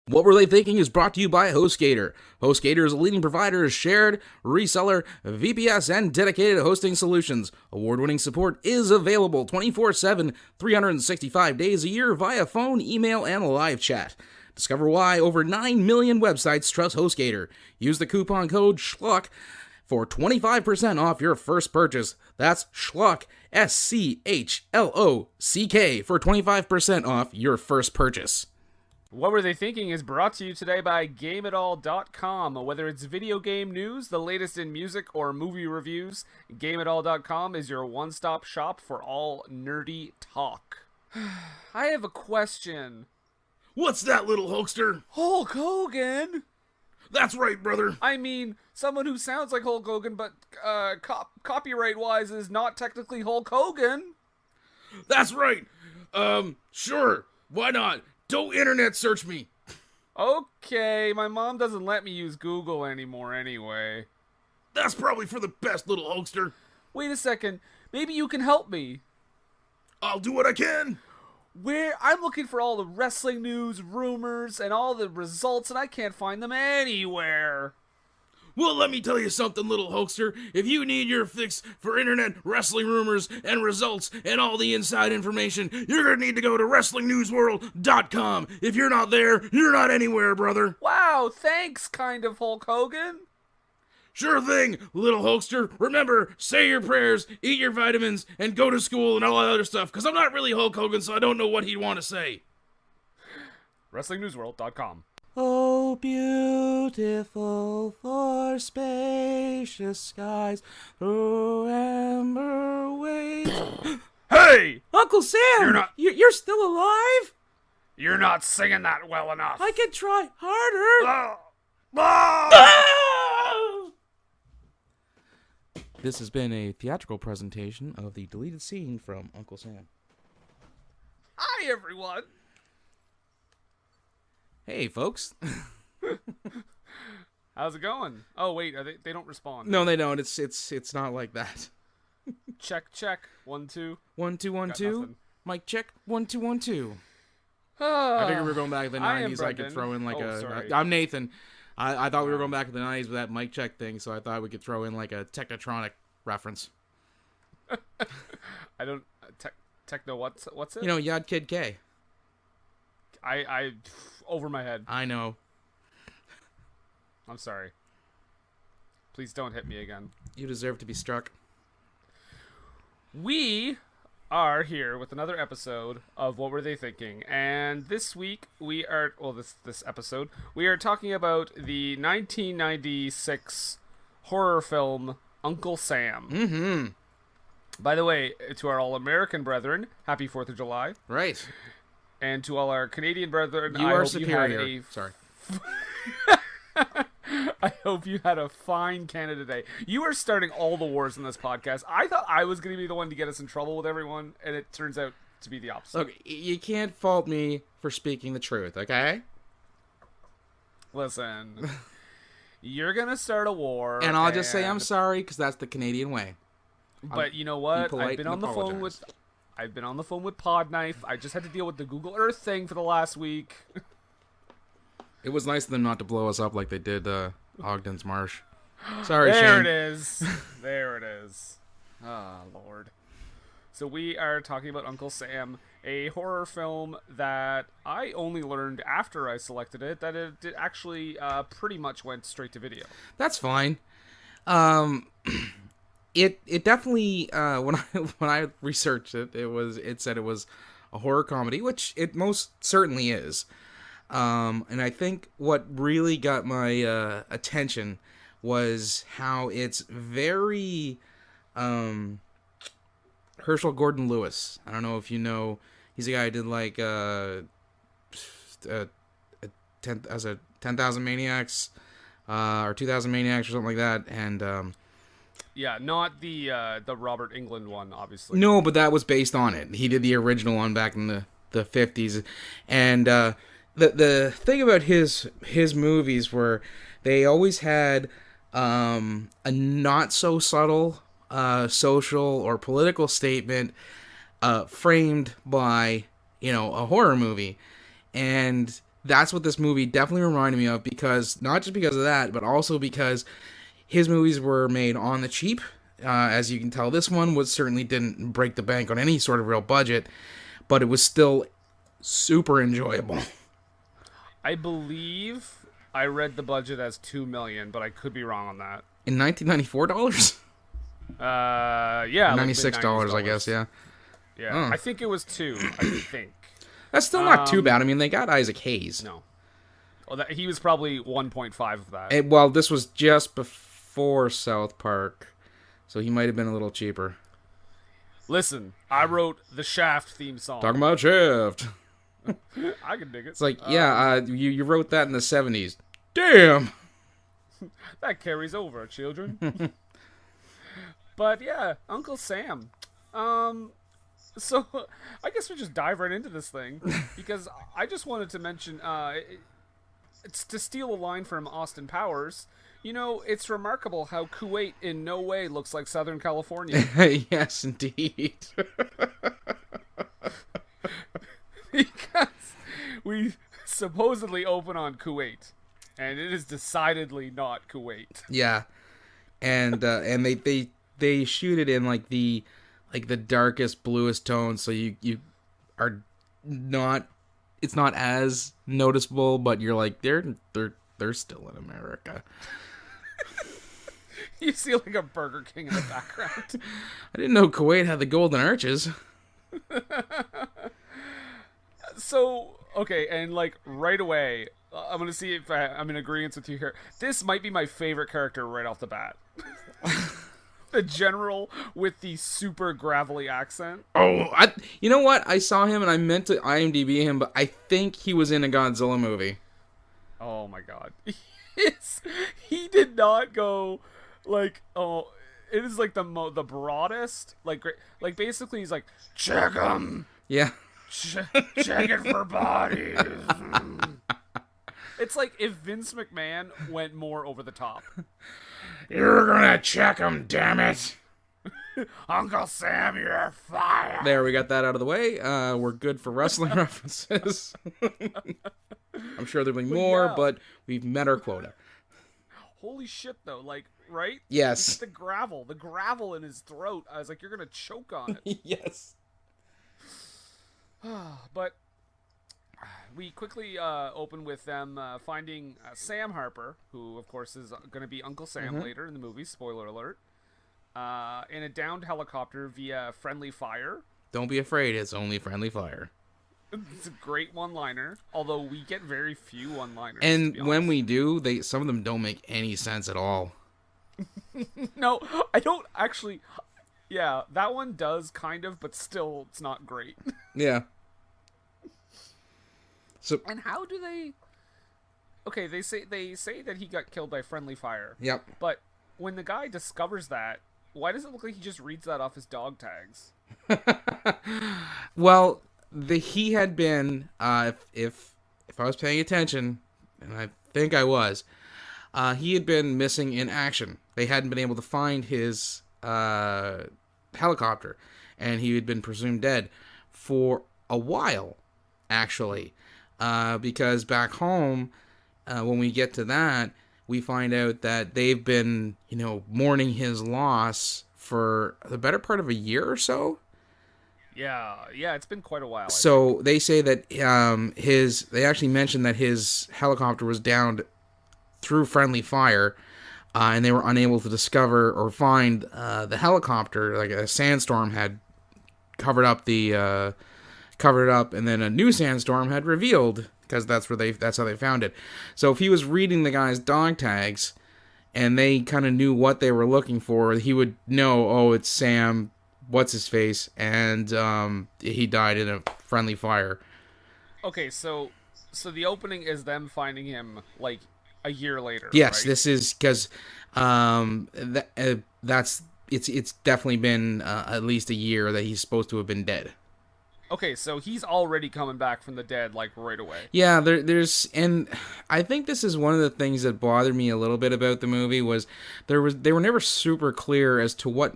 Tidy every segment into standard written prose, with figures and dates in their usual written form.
What Were They Thinking is brought to you by HostGator. HostGator is a leading provider of shared, reseller, VPS, and dedicated hosting solutions. Award-winning support is available 24/7, 365 days a year via phone, email, and live chat. Discover why over 9 million websites trust HostGator. Use the coupon code SCHLOCK for 25% off your first purchase. That's SCHLOCK, SCHLOCK, for 25% off your first purchase. What Were They Thinking is brought to you today by GameItAll.com. Whether it's video game news, the latest in music, or movie reviews, GameItAll.com is your one-stop shop for all nerdy talk. I have a question. What's that, little hoaxer? Hulk Hogan? That's right, brother. I mean, someone who sounds like Hulk Hogan, but copyright-wise is not technically Hulk Hogan. That's right. Sure. Why not? Don't internet search me. Okay, my mom doesn't let me use Google anymore anyway. That's probably for the best, little hoaxer. Wait a second. Maybe you can help me. I'll do what I can. I'm looking for all the wrestling news, rumors, and all the results, and I can't find them anywhere. Well, let me tell you something, little hoaxer. If you need your fix for internet wrestling rumors and results and all the inside information, you're going to need to go to WrestlingNewsWorld.com. If you're not there, you're not anywhere, brother. Wow, thanks, kind of Hulk Hogan. Sure thing, little hoaxer. Remember, say your prayers, eat your vitamins, and go to school and all that other stuff, because I'm not really Hulk Hogan, so I don't know what he'd want to say. WrestlingNewsWorld.com. Oh, beautiful for spacious skies, through amber waves. Hey! Uncle Sam! You're still alive? You're not singing that well enough. I can try harder. This has been a theatrical presentation of the deleted scene from Uncle Sam. Hi, everyone. Hey, folks. How's it going? Oh, wait, they don't respond. No, they don't. It's not like that. Check. 1, 2. 1, 2, 1, 2. Mic check. 1, 2, 1, 2. I figured we were going back to the 90s. I could throw in like I'm Nathan. I thought we were going back to the 90s with that mic check thing, so I thought we could throw in like a Technotronic reference. I don't... Techno, what's it? You know, Yad Kid K. I over my head. I know. I'm sorry. Please don't hit me again. You deserve to be struck. We are here with another episode of What Were They Thinking? And this week we are, this episode, we are talking about the 1996 horror film Uncle Sam. Mm-hmm. By the way, to our all-American brethren, happy 4th of July. Right. And to all our Canadian brethren, I hope superior. Sorry. I hope you had a fine Canada Day. You are starting all the wars in this podcast. I thought I was going to be the one to get us in trouble with everyone, and it turns out to be the opposite. Look, you can't fault me for speaking the truth, okay? Listen, you're going to start a war. And I'll just say I'm sorry, because that's the Canadian way. But you know what? I've been on the phone with Podknife. I just had to deal with the Google Earth thing for the last week. It was nice of them not to blow us up like they did Ogden's Marsh. Sorry, There Shane. it is. There it is. Ah, Lord. So we are talking about Uncle Sam, a horror film that I only learned after I selected it, that it actually pretty much went straight to video. That's fine. It definitely when I researched it, it said it was a horror comedy, which it most certainly is. And I think what really got my attention was how it's very Herschel Gordon Lewis. I don't know if you know, he's a guy who did like 10,000 Maniacs or 2,000 Maniacs or something like that, and yeah, not the Robert Englund one, obviously. No, but that was based on it. He did the original one back in the 50s, and the thing about his movies were they always had a not so subtle social or political statement framed by a horror movie, and that's what this movie definitely reminded me of, because not just because of that, but also because his movies were made on the cheap. As you can tell, this one certainly didn't break the bank on any sort of real budget, but it was still super enjoyable. I believe I read the budget as $2 million, but I could be wrong on that. In $1994? Yeah, $96, I guess. Yeah. Yeah, I think it was 2. I think that's still not too bad. I mean, they got Isaac Hayes. No, he was probably 1.5 of that. Well, this was just before South Park, so he might have been a little cheaper. Listen, I wrote the Shaft theme song. Talking about Shaft. I can dig it. It's like, you wrote that in the 70s. Damn! That carries over, children. But yeah, Uncle Sam. So I guess we just dive right into this thing, because I just wanted to mention, it's to steal a line from Austin Powers. You know, it's remarkable how Kuwait in no way looks like Southern California. Yes, indeed. Because we supposedly open on Kuwait, and it is decidedly not Kuwait. Yeah, and they shoot it in like the darkest, bluest tone, so you are not. It's not as noticeable, but you're like they're still in America. You see like a Burger King in the background. I didn't know Kuwait had the Golden Arches. So, okay, and like right away, I'm going to see if I'm in agreement with you here. This might be my favorite character right off the bat. The general with the super gravelly accent. Oh, you know what? I saw him and I meant to IMDb him, but I think he was in a Godzilla movie. Oh my god. He did not go like, oh, it is like the broadest, like basically he's like, check him. Yeah. Check it for bodies. It's like if Vince McMahon went more over the top. You're gonna check him, damn it. Uncle Sam, you're fired. There, we got that out of the way. We're good for wrestling references. I'm sure there'll be more, but we've met our quota. Holy shit, though. Like, right? Yes. The gravel in his throat. I was like, you're gonna choke on it. Yes. But we quickly open with them finding Sam Harper, who, of course, is going to be Uncle Sam later in the movie. Spoiler alert. In a downed helicopter via friendly fire. Don't be afraid, it's only friendly fire. It's a great one-liner, although we get very few one-liners. And when we do, some of them don't make any sense at all. No, I don't actually. Yeah, that one does kind of, but still, it's not great. Yeah. So. And how do they? Okay, they say that he got killed by friendly fire. Yep. But when the guy discovers that, why does it look like he just reads that off his dog tags? Well, he had been, if I was paying attention, and I think I was, he had been missing in action. They hadn't been able to find his helicopter, and he had been presumed dead for a while, actually, because back home, when we get to that, we find out that they've been, mourning his loss for the better part of a year or so. Yeah, it's been quite a while. So they say that they actually mentioned that his helicopter was downed through friendly fire, and they were unable to discover or find the helicopter. Like a sandstorm had covered it up, and then a new sandstorm had revealed, because that's how they found it. So if he was reading the guy's dog tags, and they kind of knew what they were looking for, he would know, oh, it's Sam, what's his face, and he died in a friendly fire. Okay, so the opening is them finding him like a year later. Yes, right? This is because it's definitely been at least a year that he's supposed to have been dead. Okay, so he's already coming back from the dead, like, right away. Yeah, and I think this is one of the things that bothered me a little bit about the movie was they were never super clear as to what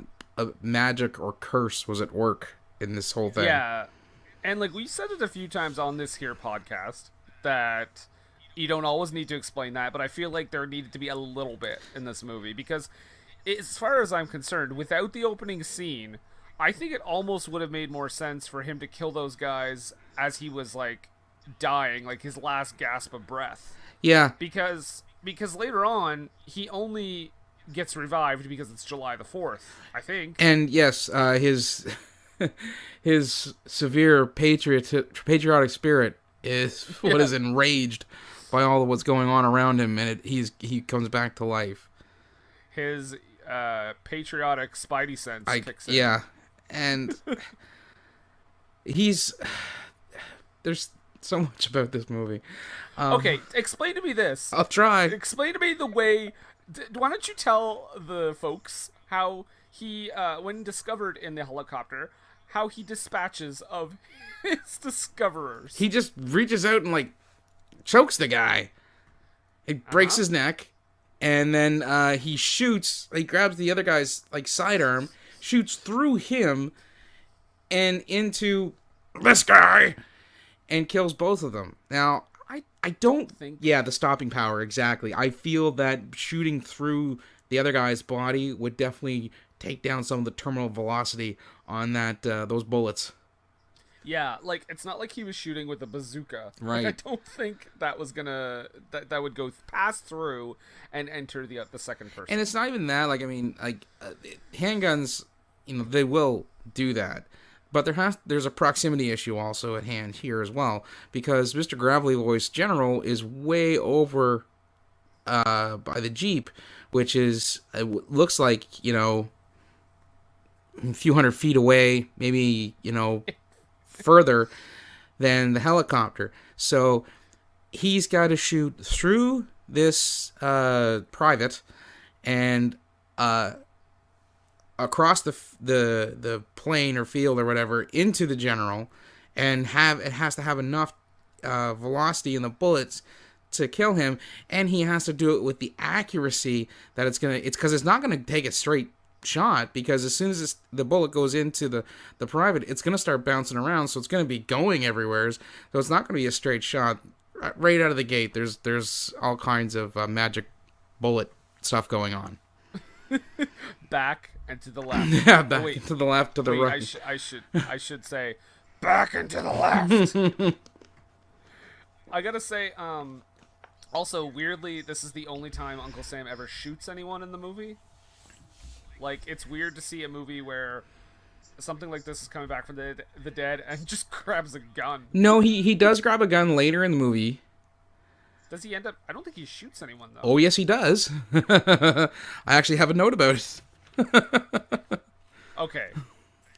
magic or curse was at work in this whole thing. Yeah, and like we said it a few times on this here podcast, that you don't always need to explain that, but I feel like there needed to be a little bit in this movie because, as far as I'm concerned, without the opening scene, I think it almost would have made more sense for him to kill those guys as he was like dying, like his last gasp of breath. Yeah. Because later on he only gets revived because it's July the 4th, I think. And yes, his his severe patriotic spirit is what is enraged by all of what's going on around him, and he comes back to life. His patriotic spidey sense kicks in. Yeah, and there's so much about this movie. Okay, explain to me this. I'll try. Explain to me the way. Why don't you tell the folks how he, when discovered in the helicopter, how he dispatches of his discoverers? He just reaches out and like chokes the guy. It breaks his neck, and then he shoots. He grabs the other guy's like sidearm, shoots through him, and into this guy, and kills both of them. Now, I don't think... Yeah, the stopping power, exactly. I feel that shooting through the other guy's body would definitely take down some of the terminal velocity on that those bullets. Yeah, like, it's not like he was shooting with a bazooka. Right. Like, I don't think that was gonna... That would go pass through and enter the second person. And it's not even that. Like, I mean, like, handguns, you know, they will do that. But there's a proximity issue also at hand here as well, because Mr. Gravelly Voice General is way over by the Jeep, which is, it looks like, you know, a few hundred feet away, maybe, you know, further than the helicopter. So he's got to shoot through this private and across the plane or field or whatever into the general, and it has to have enough velocity in the bullets to kill him, and he has to do it with the accuracy that it's because it's not gonna take a straight shot, because as soon as the bullet goes into the private, it's gonna start bouncing around, so it's gonna be going everywhere, so it's not gonna be a straight shot right out of the gate. There's all kinds of magic bullet stuff going on. Back and to the left. Yeah, back to the left, to the right. I should say, back and to the left. I gotta say, also weirdly, this is the only time Uncle Sam ever shoots anyone in the movie. Like, it's weird to see a movie where something like this is coming back from the dead and just grabs a gun. No, he does grab a gun later in the movie. Does he end up... I don't think he shoots anyone, though. Oh, yes, he does. I actually have a note about it. Okay.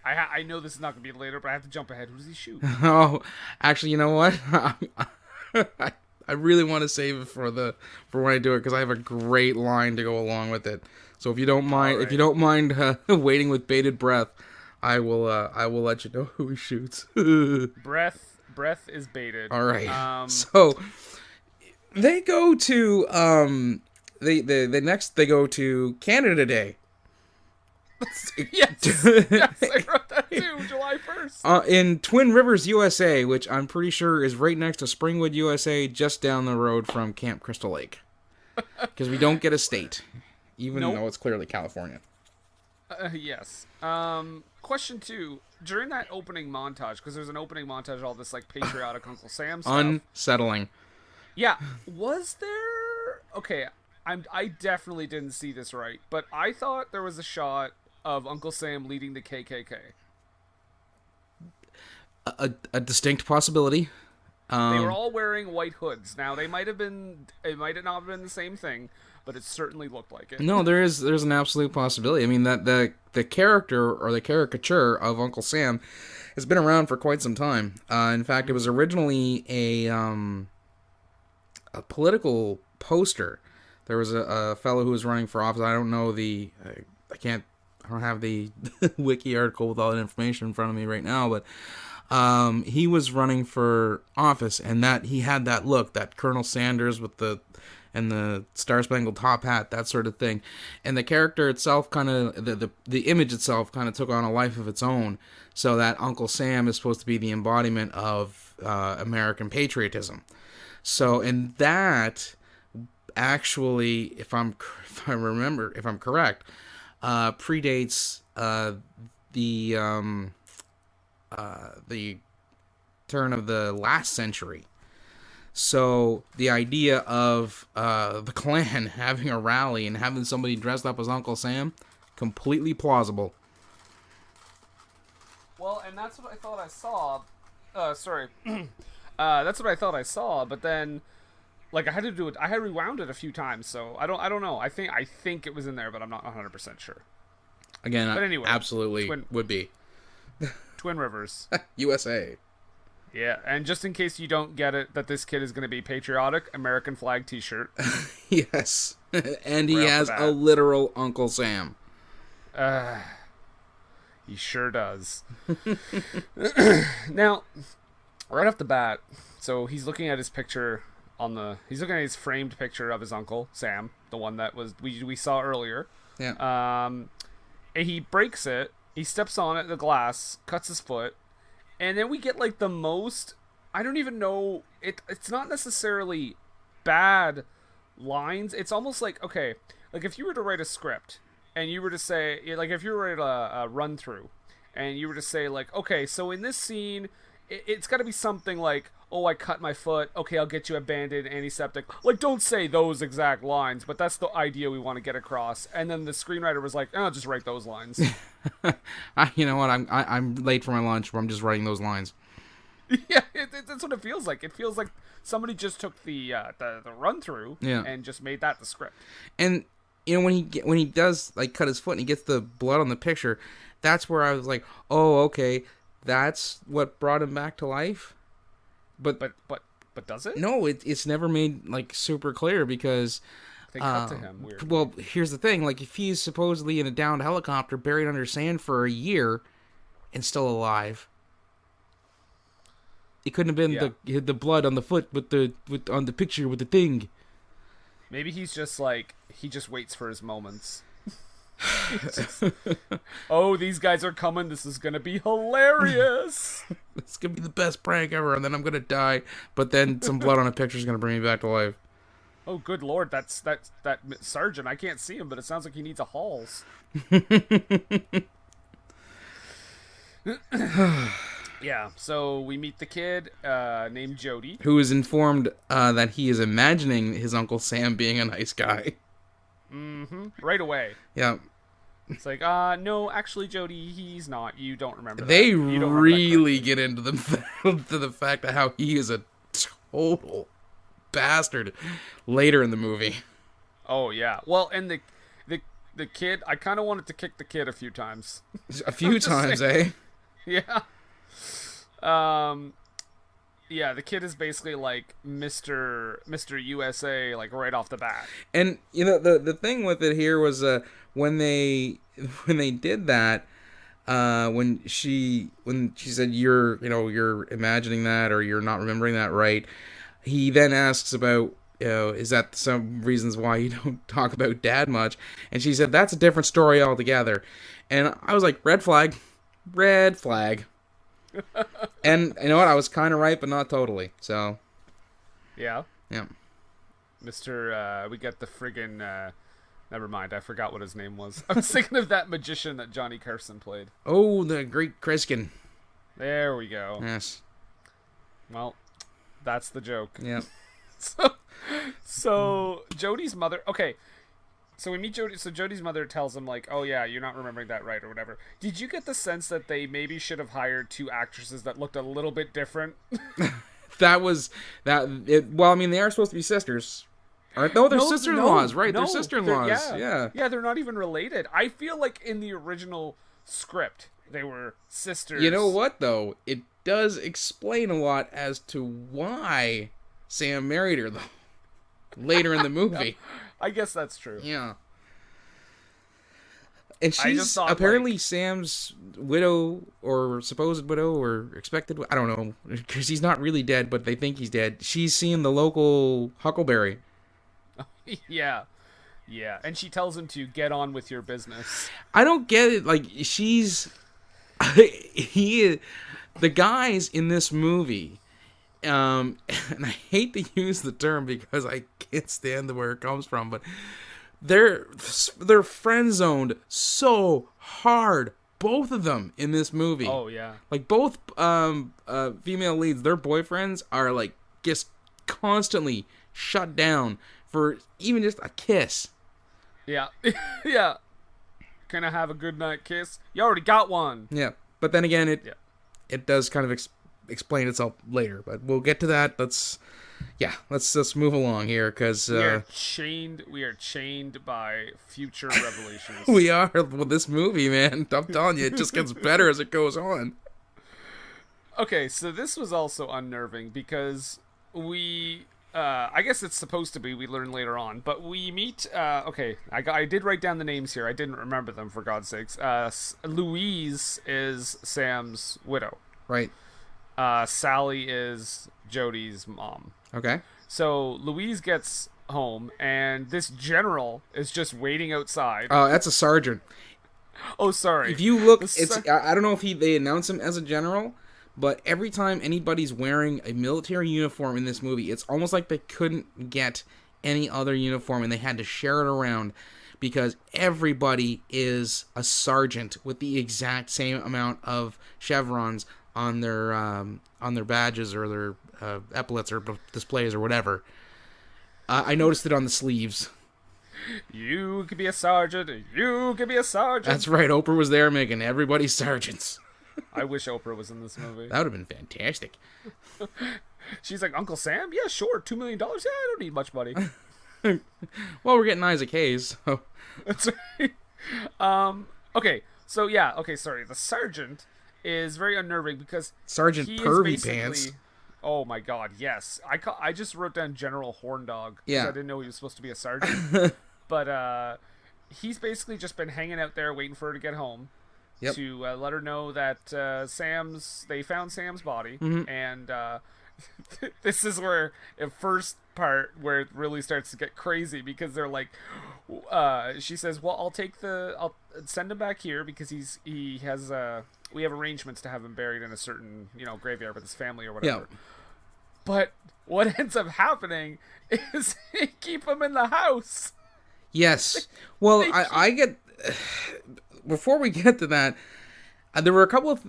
I know this is not going to be later, but I have to jump ahead. Who does he shoot? Oh, actually, you know what? I really want to save it for when I do it, because I have a great line to go along with it. So if you don't mind, right. if you don't mind waiting with bated breath, I will let you know who he shoots. Breath is baited. All right. So they go to they go to Canada Day. Yes, I wrote that too. July 1st. In Twin Rivers, USA, which I'm pretty sure is right next to Springwood, USA, just down the road from Camp Crystal Lake. Because we don't get a state, even though it's clearly California. Yes. Question 2. During that opening montage, because there's an opening montage of all this like patriotic Uncle Sam stuff. Unsettling. Yeah. Was there... Okay, I definitely didn't see this right, but I thought there was a shot of Uncle Sam leading the KKK. A distinct possibility. They were all wearing white hoods. Now, it might have not have been the same thing, but it certainly looked like it. No, there's an absolute possibility. I mean, that the character or the caricature of Uncle Sam has been around for quite some time. In fact, it was originally a political poster. There was a fellow who was running for office. I don't know I don't have the wiki article with all that information in front of me right now, but he was running for office, and that he had that look, that Colonel Sanders with the Star-Spangled Top hat, that sort of thing. And the character itself the image itself kind of took on a life of its own, so that Uncle Sam is supposed to be the embodiment of American patriotism. So, and that actually, if I'm correct, predates the turn of the last century. So the idea of the Klan having a rally and having somebody dressed up as Uncle Sam, completely plausible. Well, and that's what I thought I saw. Sorry. That's what I thought I saw, but then, like, I had to do it. I had rewound it a few times, so I don't know. I think it was in there, but I'm not 100% sure. Again, but anyway, absolutely would be. Twin Rivers. USA. Yeah, and just in case you don't get it, that this kid is going to be patriotic, American flag t-shirt. Yes. And he has a literal Uncle Sam. He sure does. Now, right off the bat, so he's looking at his picture he's looking at his framed picture of his uncle, Sam, the one that we saw earlier. Yeah. And he breaks it, he steps on it, the glass, cuts his foot, and then we get like the most, I don't even know, it's not necessarily bad lines. It's almost like, okay, like if you were to write a script and you were to say, like if you were to write a run through and you were to say like, okay, so in this scene, it's got to be something like, oh, I cut my foot, okay, I'll get you a Band-Aid, antiseptic. Like, don't say those exact lines, but that's the idea we want to get across. And then the screenwriter was like, oh, just write those lines. You know what, I'm late for my lunch, but I'm just writing those lines. Yeah, that's what it feels like. It feels like somebody just took the run-through and just made that the script. And, you know, when he does, like, cut his foot and he gets the blood on the picture, that's where I was like, oh, okay, that's what brought him back to life? But does it? No, it's never made like super clear because they cut to him weird. Well, here's the thing: like if he's supposedly in a downed helicopter, buried under sand for a year, and still alive, it couldn't have been the blood on the foot on the picture with the thing. Maybe he's just like he just waits for his moments. Oh, these guys are coming. This is gonna be hilarious. It's gonna be the best prank ever, and then I'm gonna die. But then some blood on a picture is gonna bring me back to life. Oh, good lord! That sergeant. I can't see him, but it sounds like he needs a Halls. Yeah. So we meet the kid named Jody, who is informed that he is imagining his Uncle Sam being a nice guy. Mm-hmm. Right away. Yeah. It's like, no, actually, Jody, he's not. You don't remember that. They really get into the fact of how he is a total bastard later in the movie. Oh, yeah. Well, and the kid, I kind of wanted to kick the kid a few times. A few times, saying. Yeah. Yeah, the kid is basically like Mr. USA, like right off the bat. And you know the thing with it here was when they did that, when she said you're imagining that or you're not remembering that right, he then asks about is that some reasons why you don't talk about Dad much, and she said that's a different story altogether, and I was like red flag. And you know what? I was kind of right, but not totally. So, yeah. Mr. We got the friggin'. Never mind. I forgot what his name was. I was thinking of that magician that Johnny Carson played. Oh, the Great Kriskin. There we go. Yes. Well, that's the joke. Yeah. So Jody's mother. Okay. So we meet Jody. So Jody's mother tells him like, "Oh yeah, you're not remembering that right or whatever." Did you get the sense that they maybe should have hired two actresses that looked a little bit different? Well, I mean, they are supposed to be sisters. No, they're sister-in-laws, right? They're sister-in-laws. Yeah, they're not even related. I feel like in the original script they were sisters. You know what though? It does explain a lot as to why Sam married her though. Later in the movie. I guess that's true. Yeah. And she's apparently Sam's widow or supposed widow or expected. I don't know. Because he's not really dead, but they think he's dead. She's seeing the local Huckleberry. Yeah. Yeah. And she tells him to get on with your business. I don't get it. Like, the guys in this movie And I hate to use the term because I can't stand where it comes from, but they're friend zoned so hard, both of them in this movie. Oh yeah. Like both female leads, their boyfriends are like just constantly shut down for even just a kiss. Yeah. Yeah. Can I have a good night kiss? You already got one. Yeah, but then again, it does kind of explain itself later. But we'll get to that. Let's move along here because we are chained by future revelations. We are with this movie, man. I'm telling you, it just gets better as it goes on. Okay, so this was also unnerving because I guess it's supposed to be, we learn later on, but we meet, I did write down the names here. I didn't remember them, for God's sakes. Louise is Sam's widow. Right. Sally is Jody's mom. Okay. So Louise gets home, and this general is just waiting outside. Oh, that's a sergeant. Oh, sorry. If you look, I don't know if they announce him as a general, but every time anybody's wearing a military uniform in this movie, it's almost like they couldn't get any other uniform and they had to share it around because everybody is a sergeant with the exact same amount of chevrons on their badges or their epaulets or displays or whatever. I noticed it on the sleeves. You could be a sergeant. You could be a sergeant. That's right. Oprah was there making everybody sergeants. I wish Oprah was in this movie. That would have been fantastic. She's like, Uncle Sam? Yeah, sure. $2 million? Yeah, I don't need much money. Well, we're getting Isaac Hayes. So. That's right. Okay, so yeah. Okay, sorry. The sergeant is very unnerving because Sergeant Pervy Pants. Oh my God, yes. I just wrote down General Horndog. Yeah. I didn't know he was supposed to be a sergeant. But he's basically just been hanging out there waiting for her to get home. Yep. To let her know that they found Sam's body, and this is where the first part where it really starts to get crazy because they're like, she says, "Well, I'll send him back here because we have arrangements to have him buried in a certain graveyard with his family or whatever." Yep. But what ends up happening is they keep him in the house. Yes. Well, I get. Before we get to that, there were a couple of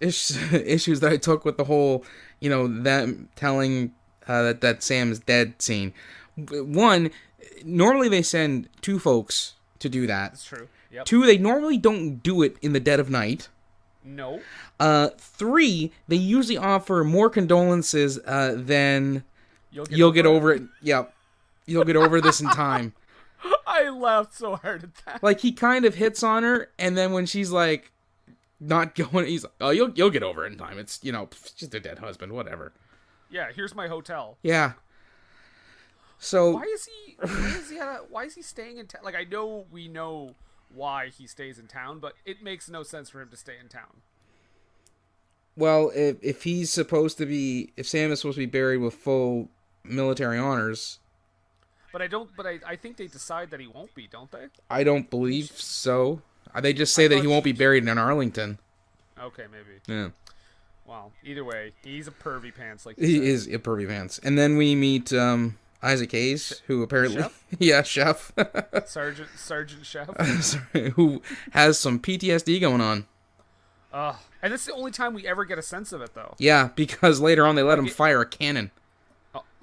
issues that I took with the whole, them telling that Sam's dead scene. One, normally they send two folks to do that. That's true. Yep. Two, they normally don't do it in the dead of night. No. Three, they usually offer more condolences than you'll get over it. Yep. You'll get over this in time. I laughed so hard at that. Like, he kind of hits on her, and then when she's, like, not going, he's like, oh, you'll get over it in time. It's, just a dead husband, whatever. Yeah, here's my hotel. Yeah. So... Why is he staying in town? Like, we know why he stays in town, but it makes no sense for him to stay in town. Well, if Sam is supposed to be buried with full military honors... But I think they decide that he won't be, don't they? I don't believe so. They just say that he won't be buried in Arlington. Okay, maybe. Yeah. Well, either way, he's a pervy pants. He is a pervy pants. And then we meet Isaac Hayes, who apparently... Chef? Yeah, chef. Sergeant Chef. Who has some PTSD going on. And this is the only time we ever get a sense of it, though. Yeah, because later on they let him fire a cannon.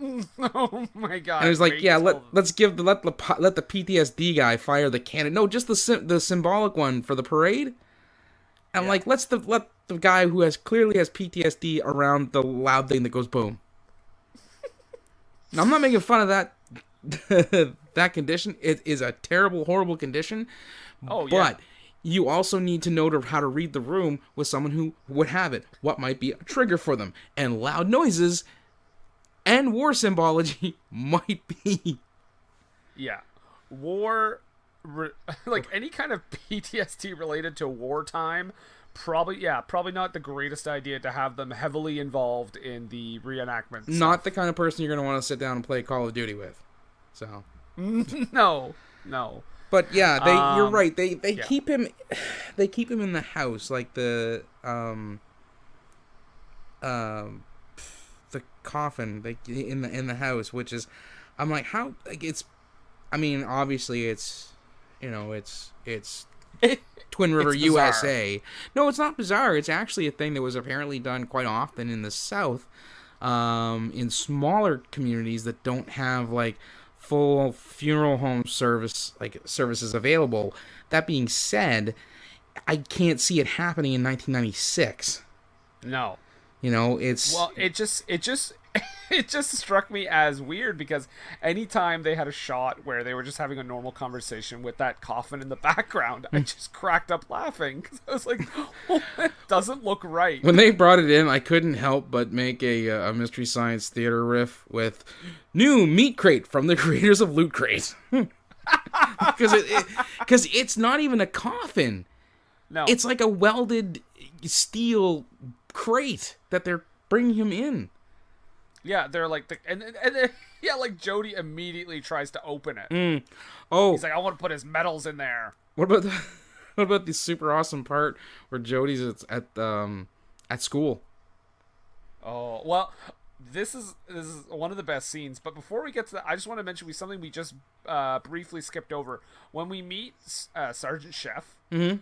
Oh my God! And he was like, "Yeah, let the PTSD guy fire the cannon. No, just the symbolic one for the parade. And like, let the guy who clearly has PTSD around the loud thing that goes boom." Now, I'm not making fun of that condition. It is a terrible, horrible condition. Oh yeah. But you also need to know how to read the room with someone who would have it. What might be a trigger for them, and loud noises. And war symbology might be. Yeah. War, like any kind of PTSD related to wartime, probably not the greatest idea to have them heavily involved in the reenactment. Not the kind of person you're going to want to sit down and play Call of Duty with. So. No. But yeah, you're right. They keep him in the house, like the coffin like in the house, which is, I'm like, how, like, it's, I mean, obviously it's, you know, it's Twin River, It's bizarre. USA. No, it's not bizarre. It's actually a thing that was apparently done quite often in the South, in smaller communities that don't have like full funeral home services available. That being said, I can't see it happening in 1996. No. You know, it's, Well, it just it just struck me as weird because anytime they had a shot where they were just having a normal conversation with that coffin in the background, I just cracked up laughing because I was like, oh, it doesn't look right. when they brought it in, I couldn't help but make a Mystery Science Theater riff with new meat crate from the creators of Loot Crate. Because it's not even a coffin. No. It's like a welded steel crate that they're bringing him in. Yeah, they're like, and yeah, like Jody immediately tries to open it. Oh, He's like, I want to put his medals in there. what about the super awesome part where Jody's at school? Oh, well, this is one of the best scenes. But before we get to that, I just want to mention something we just briefly skipped over. When we meet Sergeant Chef, when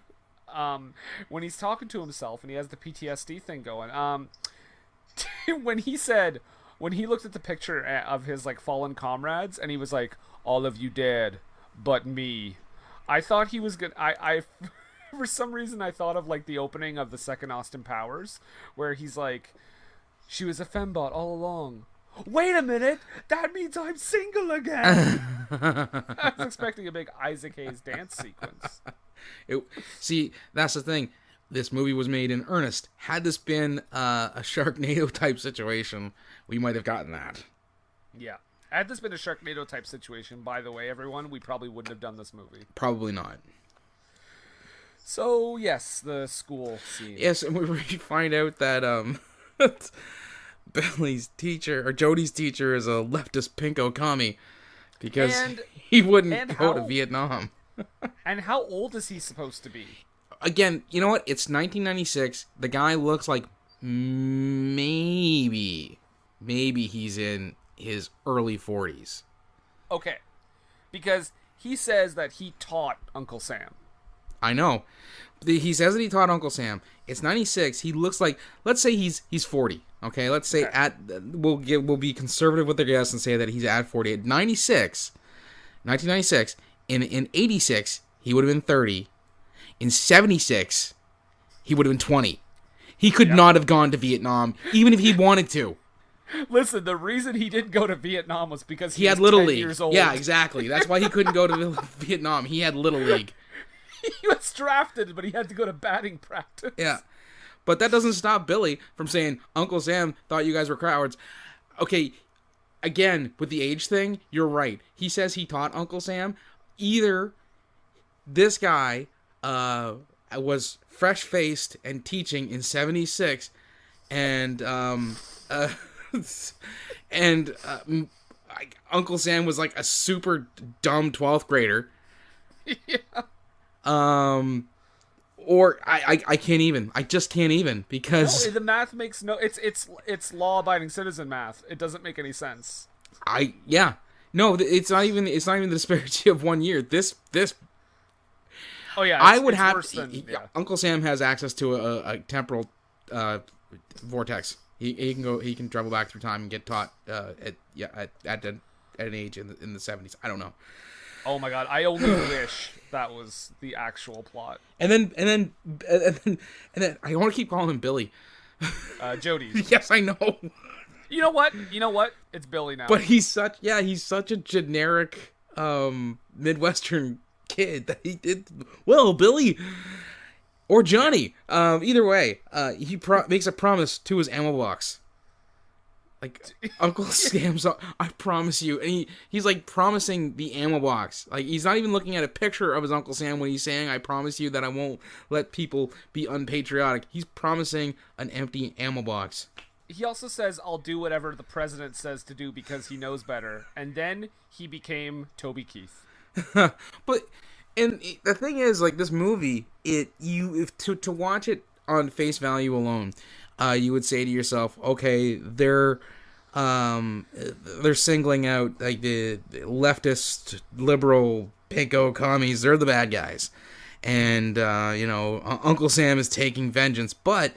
he's talking to himself and he has the PTSD thing going, when he looked at the picture of his like fallen comrades and he was like, all of you dead but me, I thought he was gonna I for some reason I thought of like the opening of the second Austin Powers where he's like, she was a fembot all along. Wait a minute, that means I'm single again. I was expecting a big Isaac Hayes dance sequence. See, that's the thing. This movie was made in earnest. Had this been a Sharknado type situation, we might have gotten that. Yeah. Had this been a Sharknado type situation, by the way, everyone, we probably wouldn't have done this movie. Probably not. So, yes, the school scene. Yes, and we find out that Billy's teacher, or Jody's teacher, is a leftist pinko commie because he wouldn't go to Vietnam. And how old is he supposed to be? Again, you know what? It's 1996. The guy looks like maybe he's in his early 40s. Okay. Because he says that he taught Uncle Sam. I know. He says that he taught Uncle Sam. It's 96. He looks like, let's say he's 40. Okay, let's say we'll be conservative with the guess and say that he's at 40. At 1996, in 86, he would have been 30. In 76, he would have been 20. He could not have gone to Vietnam, even if he wanted to. Listen, the reason he didn't go to Vietnam was because he had was Little 10 League. years old. Yeah, exactly. That's why he couldn't go to Vietnam. He had Little League. He was drafted, but he had to go to batting practice. Yeah. But that doesn't stop Billy from saying, Uncle Sam thought you guys were cowards. Okay, again, with the age thing, you're right. He says he taught Uncle Sam. Either this guy was fresh-faced and teaching in 76, and Uncle Sam was like a super dumb 12th grader. Yeah. Or I can't even. I just can't even because No, the math makes no. It's law-abiding citizen math. It doesn't make any sense. No, it's not even the disparity of 1 year. This. Oh yeah, I would have. Worse than, Uncle Sam has access to a temporal vortex. He can go. He can travel back through time and get taught at an age in the 70s. I don't know. Oh my god! I only wish that was the actual plot. And then I want to keep calling him Billy. Jody. Yes, I know. You know what? It's Billy now. But he's such a generic Midwestern kid that he did well, Billy or Johnny. Either way, he makes a promise to his ammo box. Like, Uncle Sam's, I promise you. And he's like promising the ammo box. Like, he's not even looking at a picture of his Uncle Sam when he's saying, I promise you that I won't let people be unpatriotic. He's promising an empty ammo box. He also says, I'll do whatever the president says to do because he knows better. And then he became Toby Keith. But, and the thing is, like, this movie, to watch it on face value alone, you would say to yourself, okay, they're they're singling out like the leftist liberal pinko commies. They're the bad guys, and Uncle Sam is taking vengeance, but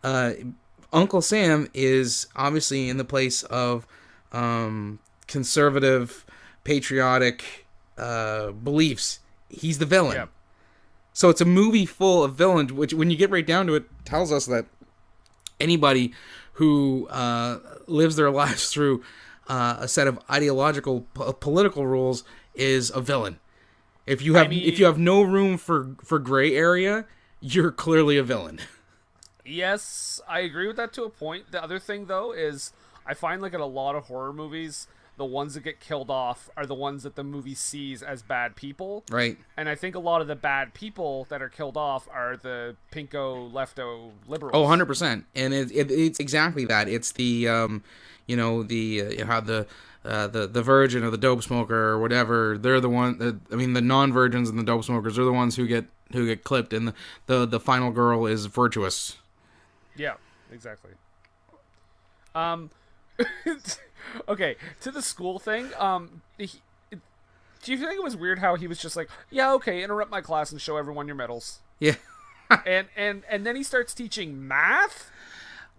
Uncle Sam is obviously in the place of conservative, patriotic beliefs. He's the villain. Yep. So it's a movie full of villains, which, when you get right down to it, tells us that anybody who lives their lives through a set of ideological, political rules is a villain. If you have no room for gray area, you're clearly a villain. Yes, I agree with that to a point. The other thing, though, is I find like in a lot of horror movies, the ones that get killed off are the ones that the movie sees as bad people. Right. And I think a lot of the bad people that are killed off are the pinko, lefto liberals. Oh, 100%. And it's exactly that. It's the, how the virgin or the dope smoker or whatever, they're the one, the non-virgins and the dope smokers are the ones who get clipped, and the final girl is virtuous. Yeah, exactly. Okay, to the school thing, do you think it was weird how he was just like, yeah, okay, interrupt my class and show everyone your medals? Yeah. and then he starts teaching math?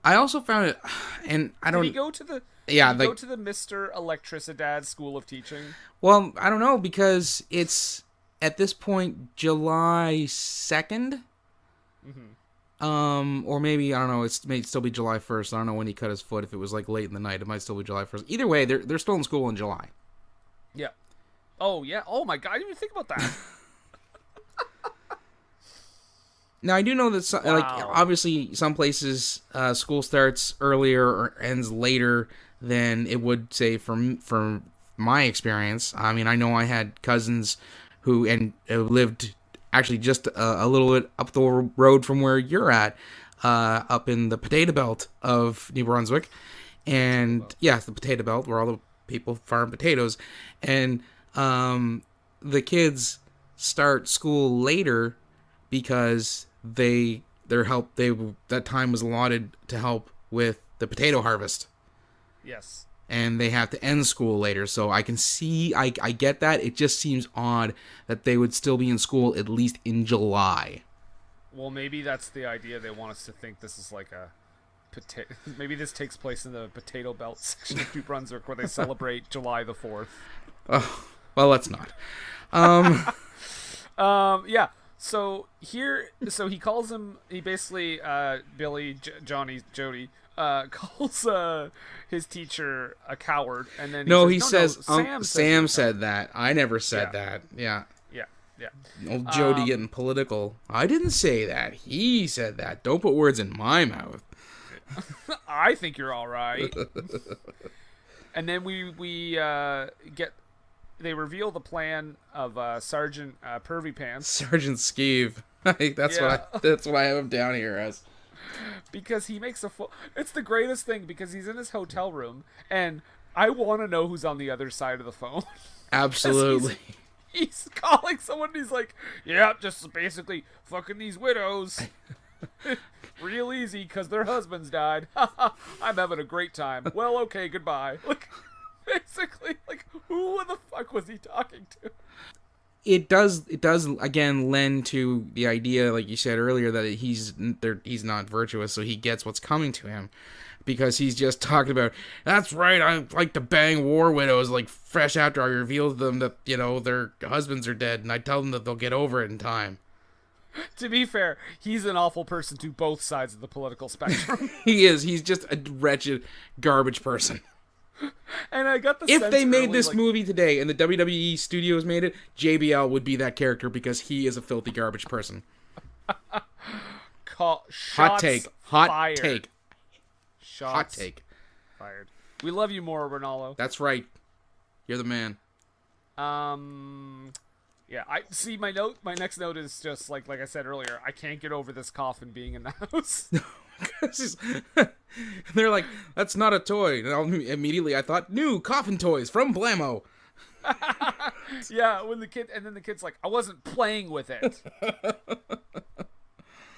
I also found it, and I don't... Did he go to the... go to the Mr. Electricidad School of Teaching? Well, I don't know, because it's, at this point, July 2nd? Mm-hmm. Or maybe, I don't know, it may still be July 1st. I don't know when he cut his foot. If it was like late in the night, it might still be July 1st. Either way, they're still in school in July. Yeah. Oh, yeah. Oh, my God. I didn't even think about that. Now, I do know that, obviously, some places school starts earlier or ends later than it would, say, from my experience. I mean, I know I had cousins who lived actually just a little bit up the road from where you're at, up in the potato belt of New Brunswick. And, yeah, the potato belt where all the people farm potatoes. And the kids start school later because that time was allotted to help with the potato harvest. Yes. And they have to end school later, so I can see, I get that. It just seems odd that they would still be in school at least in July. Well, maybe that's the idea. They want us to think this is like a potato. Maybe this takes place in the potato belt section of New Brunswick, where they celebrate July the 4th. Oh, well, let's not. Yeah. So he calls him. He basically Billy, Johnny, Jody. Calls his teacher a coward, and then he says Sam said that. I never said that. Yeah. Old Jody getting political. I didn't say that. He said that. Don't put words in my mouth. I think you're all right. And then we they reveal the plan of Sergeant Pervy Pants. Sergeant Skeeve. That's what I have him down here as. Because he makes it's the greatest thing, because he's in his hotel room, and I want to know who's on the other side of the phone. Absolutely. He's calling someone, and he's like, yeah, just basically fucking these widows. Real easy, because their husbands died. I'm having a great time. Well, okay, goodbye. Like, basically, like, who the fuck was he talking to? It does again lend to the idea, like you said earlier, that he's not virtuous, so he gets what's coming to him, because he's just talking about, that's right, I like to bang war widows like fresh after I reveal to them that, their husbands are dead, and I tell them that they'll get over it in time. To be fair, he's an awful person to both sides of the political spectrum. He is. He's just a wretched garbage person. And I got the sense if they made this movie today and the WWE studios made it, JBL would be that character, because he is a filthy garbage person. Hot take. Hot take. Fired. We love you more, Ronaldo. That's right. You're the man. Yeah, I see. My next note is just like I said earlier. I can't get over this coffin being in the house. They're like, that's not a toy. And immediately I thought, new coffin toys from Blammo. Yeah, when the kid's like, I wasn't playing with it.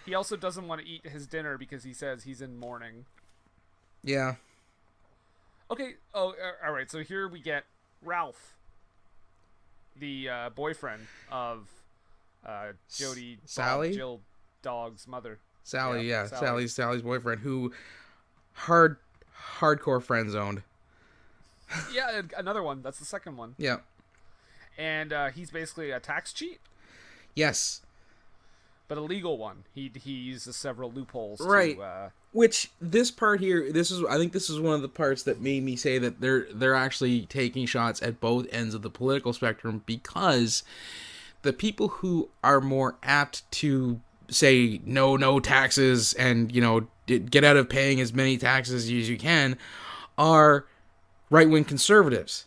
He also doesn't want to eat his dinner because he says he's in mourning. Yeah. Okay. Oh, all right. So here we get Ralph, the boyfriend of Jody, Bob, Sally? Jill, Dog's mother. Sally, yeah. Sally. Sally's boyfriend, who hardcore friend zoned. Yeah, and another one. That's the second one. Yeah. And he's basically a tax cheat, Yes. but a legal one. He uses several loopholes. Right. To, Which this part here, I think this is one of the parts that made me say that they're actually taking shots at both ends of the political spectrum, because the people who are more apt to say no taxes and get out of paying as many taxes as you can are right-wing conservatives.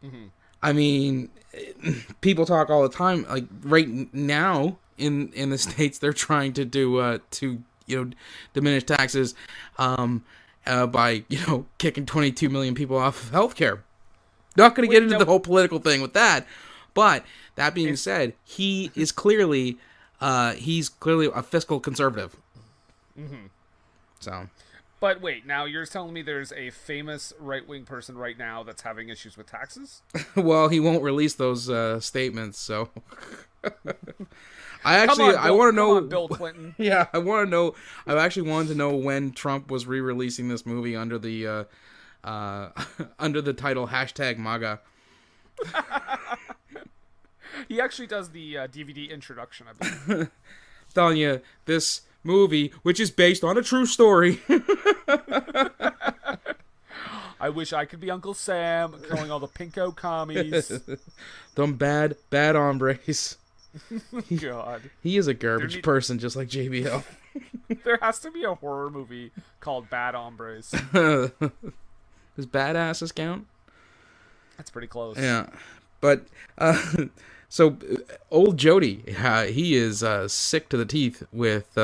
mm-hmm. I mean, people talk all the time. Like right now in the States, they're trying to do diminish taxes by kicking 22 million people off of healthcare. Not going to get into the whole political thing with that, but that being said, he's clearly a fiscal conservative. Mm-hmm. So. But wait, now you're telling me there's a famous right-wing person right now that's having issues with taxes? Well, he won't release those statements, so. I want to know. Come on, Bill Clinton. Yeah, I want to know. I actually wanted to know when Trump was re-releasing this movie under the under the title #MAGA. He actually does the DVD introduction, I believe. Telling you, this movie, which is based on a true story. I wish I could be Uncle Sam, killing all the pinko commies. Them bad hombres. God. He is a garbage person, just like JBL. There has to be a horror movie called Bad Hombres. Does badasses count? That's pretty close. Yeah. But, so, old Jody, he is sick to the teeth with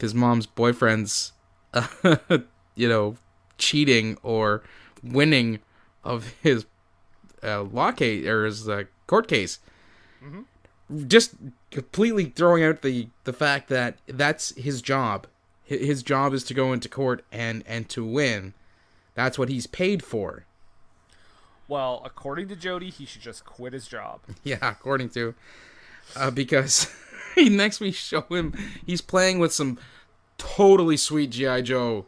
his mom's boyfriend's, cheating or winning of his law case, or his court case. Mm-hmm. Just completely throwing out the fact that that's his job. His job is to go into court and to win. That's what he's paid for. Well, according to Jody, he should just quit his job. Yeah, according to, because next we show him he's playing with some totally sweet G.I. Joe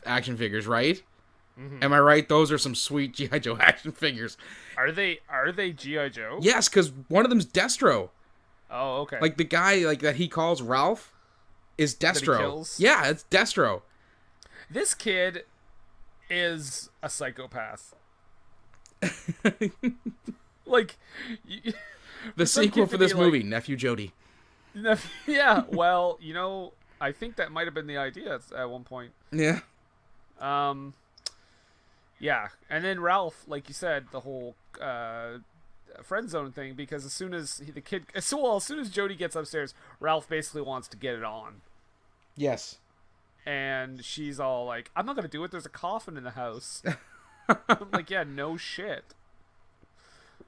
action figures, right? Mm-hmm. Am I right? Those are some sweet G.I. Joe action figures. Are they G.I. Joe? Yes, because one of them's Destro. Oh, okay. Like the guy that he calls Ralph is Destro. That he kills? Yeah, it's Destro. This kid is a psychopath. Like the sequel for this movie, Nephew Jody. Yeah, well, I think that might have been the idea at one point. Yeah. Yeah, and then Ralph, like you said, the whole friend zone thing, because as soon as Jody gets upstairs, Ralph basically wants to get it on. Yes. And she's all like, "I'm not gonna do it. There's a coffin in the house." I'm like, yeah, no shit.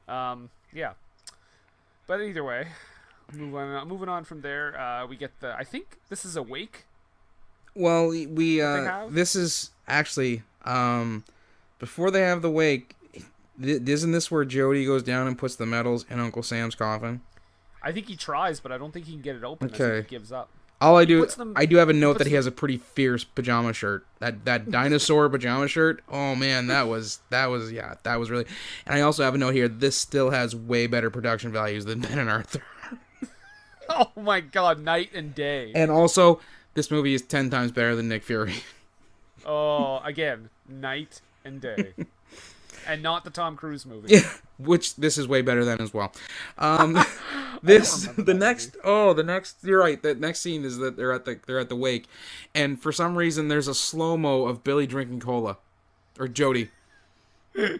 Yeah. But either way, moving on from there, we get I think this is a wake. Well, we this is actually before they have the wake. Isn't this where Jody goes down and puts the medals in Uncle Sam's coffin? I think he tries, but I don't think he can get it open. Okay. I think he gives up. I do have a note that he has a pretty fierce pajama shirt. That dinosaur pajama shirt. Oh man, that was really. And I also have a note here. This still has way better production values than Ben and Arthur. Oh my god, night and day. And also, this movie is 10 times better than Nick Fury. Oh, again, night and day. And not the Tom Cruise movie. Yeah, which this is way better than as well. The next you're right. The next scene is that they're at the wake, and for some reason there's a slow-mo of Billy drinking cola, or Jody. You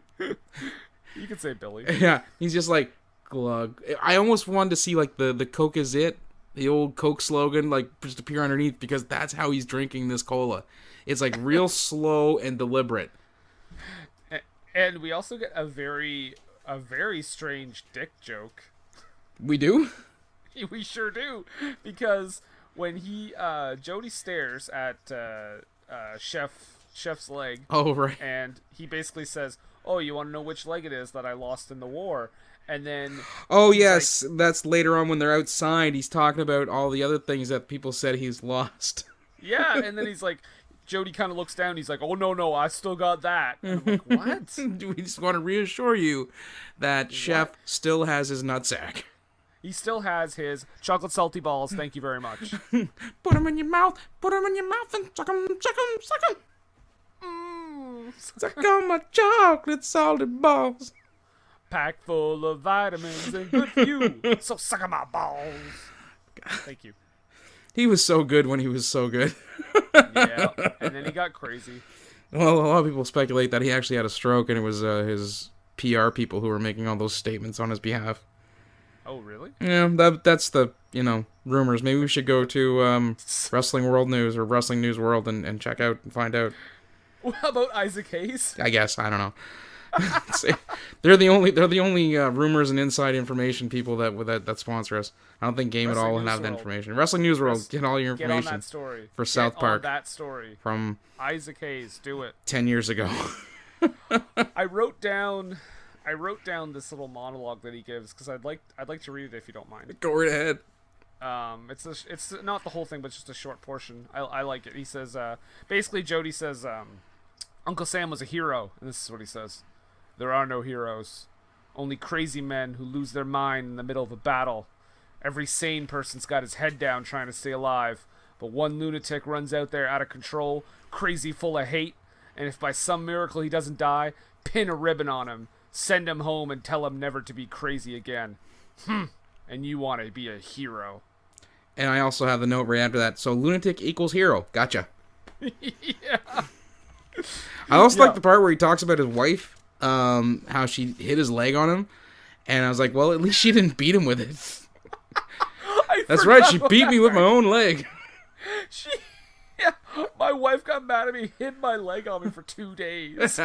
could say Billy. Yeah, he's just like glug. I almost wanted to see like the Coke is it, the old Coke slogan, like just appear underneath, because that's how he's drinking this cola. It's like real slow and deliberate. And we also get a very strange dick joke. We do? We sure do, because when Jody stares at Chef Chef's leg. Oh, right. And he basically says, "Oh, you want to know which leg it is that I lost in the war?" And then Oh, yes, that's later on when they're outside. He's talking about all the other things that people said he's lost. yeah, and then he's like, Jody kind of looks down. He's like, "Oh no, I still got that." And I'm like, "What?" We just want to reassure you that Chef still has his nutsack. He still has his chocolate salty balls. Thank you very much. Put them in your mouth. Put them in your mouth and suck them, suck them, suck them. Suck on my chocolate salty balls. Packed full of vitamins and good for you. So suck on my balls. Thank you. He was so good when he was so good. Yeah, and then he got crazy. Well, a lot of people speculate that he actually had a stroke and it was his PR people who were making all those statements on his behalf. Oh, really? Yeah, that's the, rumors. Maybe we should go to Wrestling World News or Wrestling News World and check out and find out. How about Isaac Hayes? I guess, I don't know. They're the only rumors and inside information people that sponsor us. I don't think Game at All will have that information. Wrestling News World, get all your information. Get on that story. For South Park. That story from Isaac Hayes. Do it. 10 years ago. I wrote down this little monologue that he gives because I'd like to read it if you don't mind. Go right ahead. It's not the whole thing, but just a short portion. I like it. He says, basically, Jody says, Uncle Sam was a hero, and this is what he says: "There are no heroes, only crazy men who lose their mind in the middle of a battle. Every sane person's got his head down trying to stay alive, but one lunatic runs out there out of control, crazy, full of hate, and if by some miracle he doesn't die, pin a ribbon on him, send him home, and tell him never to be crazy again. And you want to be a hero." And I also have the note right after that. So lunatic equals hero. Gotcha. Yeah. I also like the part where he talks about his wife, how she hit his leg on him, and I was like, well, at least she didn't beat him with it. That's right, she beat me with my own leg. My wife got mad at me, hid my leg on me for 2 days.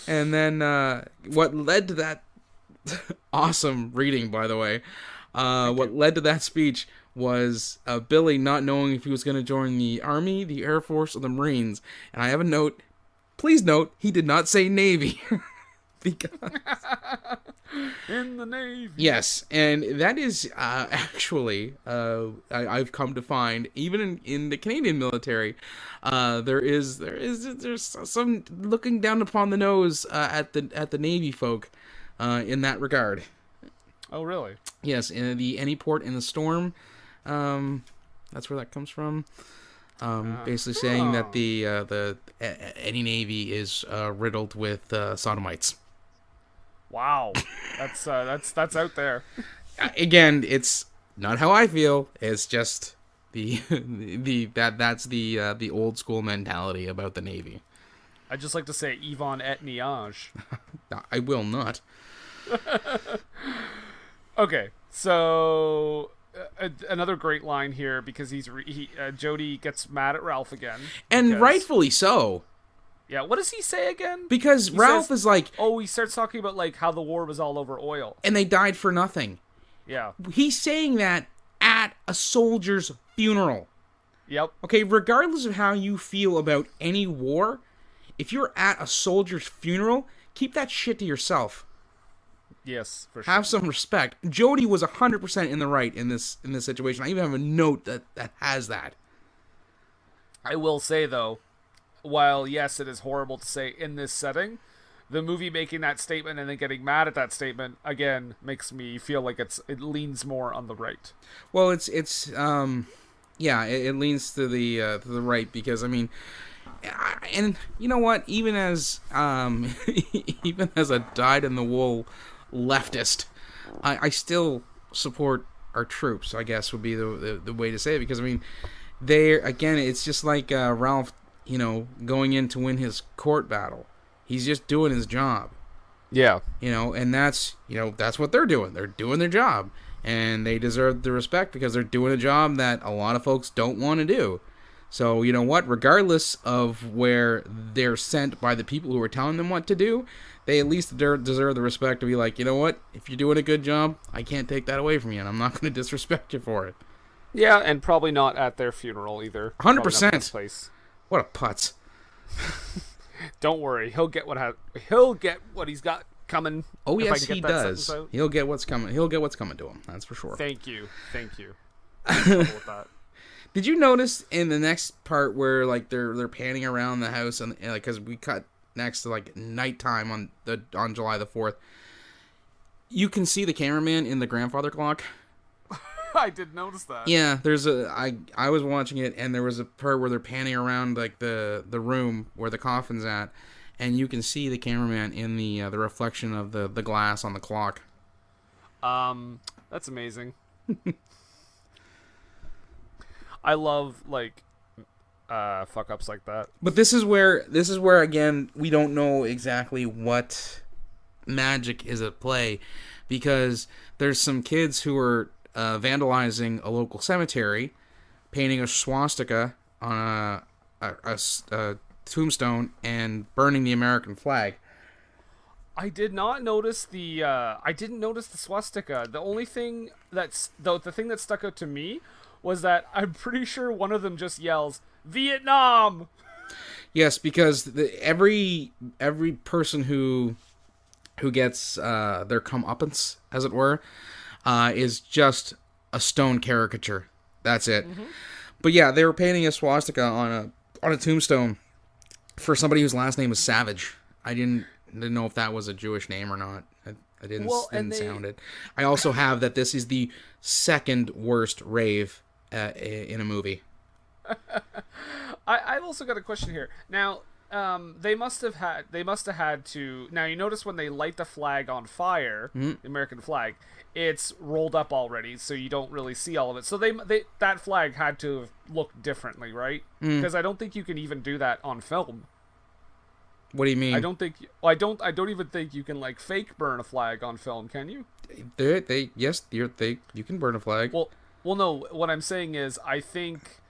And then what led to that awesome reading, by the way, what led to that speech was Billy not knowing if he was going to join the Army, the Air Force, or the Marines. And I have a note. Please note, he did not say Navy. Because... In the Navy. Yes, and that is actually, I've come to find, even in the Canadian military, there's some looking down upon the nose at the Navy folk in that regard. Oh, really? Yes, in the Any Port in the Storm. That's where that comes from. Basically saying that the any navy is riddled with sodomites. Wow, that's out there. Again, it's not how I feel. It's just that's the old school mentality about the Navy. I just like to say Yvonne et niage. I will not. Okay, so another great line here because Jody gets mad at Ralph again, and rightfully so. Yeah, what does he say again? Because Ralph is like, oh, he starts talking about like how the war was all over oil and they died for nothing. Yeah, he's saying that at a soldier's funeral. Yep. Okay, regardless of how you feel about any war, if you're at a soldier's funeral, keep that shit to yourself. Yes, for sure. Have some respect. Jody was 100% in the right in this situation. I even have a note that has that. I will say, though, while, yes, it is horrible to say in this setting, the movie making that statement and then getting mad at that statement, again, makes me feel like it leans more on the right. Well, it leans to the right because, I mean... And you know what? Even as a dyed-in-the-wool leftist, I still support our troops, I guess would be the way to say it, because I mean, it's just like Ralph, going in to win his court battle. He's just doing his job. Yeah. And that's what they're doing. They're doing their job, and they deserve the respect because they're doing a job that a lot of folks don't want to do. So, you know what? Regardless of where they're sent by the people who are telling them what to do, they at least deserve the respect to be like, you know what? If you're doing a good job, I can't take that away from you, and I'm not going to disrespect you for it. Yeah, and probably not at their funeral either. 100%. Place. What a putz. Don't worry, he'll get what he's got coming. Oh if I yes, can he get that does. sentence out. He'll get what's coming. He'll get what's coming to him. That's for sure. Thank you. With that. Did you notice in the next part where like they're panning around the house and like because we cut next to like nighttime on July the 4th, you can see the cameraman in the grandfather clock. I did notice that. Yeah, I was watching it and there was a part where they're panning around like the room where the coffin's at, and you can see the cameraman in the reflection of the glass on the clock. That's amazing. I love like fuck ups like that. But this is where again we don't know exactly what magic is at play, because there's some kids who are vandalizing a local cemetery, painting a swastika on a tombstone and burning the American flag. I did not notice I didn't notice the swastika. The only thing the thing that stuck out to me was that I'm pretty sure one of them just yells Vietnam. Yes, because every person who gets their comeuppance, as it were, is just a stone caricature. That's it. Mm-hmm. But yeah, they were painting a swastika on a tombstone for somebody whose last name is Savage. I didn't know if that was a Jewish name or not. I didn't sound it. I also have that this is the second worst rave in a movie. I've also got a question here. Now, they must have had to. Now, you notice when they light the flag on fire, the American flag, it's rolled up already, so you don't really see all of it. So that flag had to have looked differently, right? Because I don't think you can even do that on film. What do you mean? I don't even think you can like fake burn a flag on film, can you? You can burn a flag. Well, no. What I'm saying is, I think,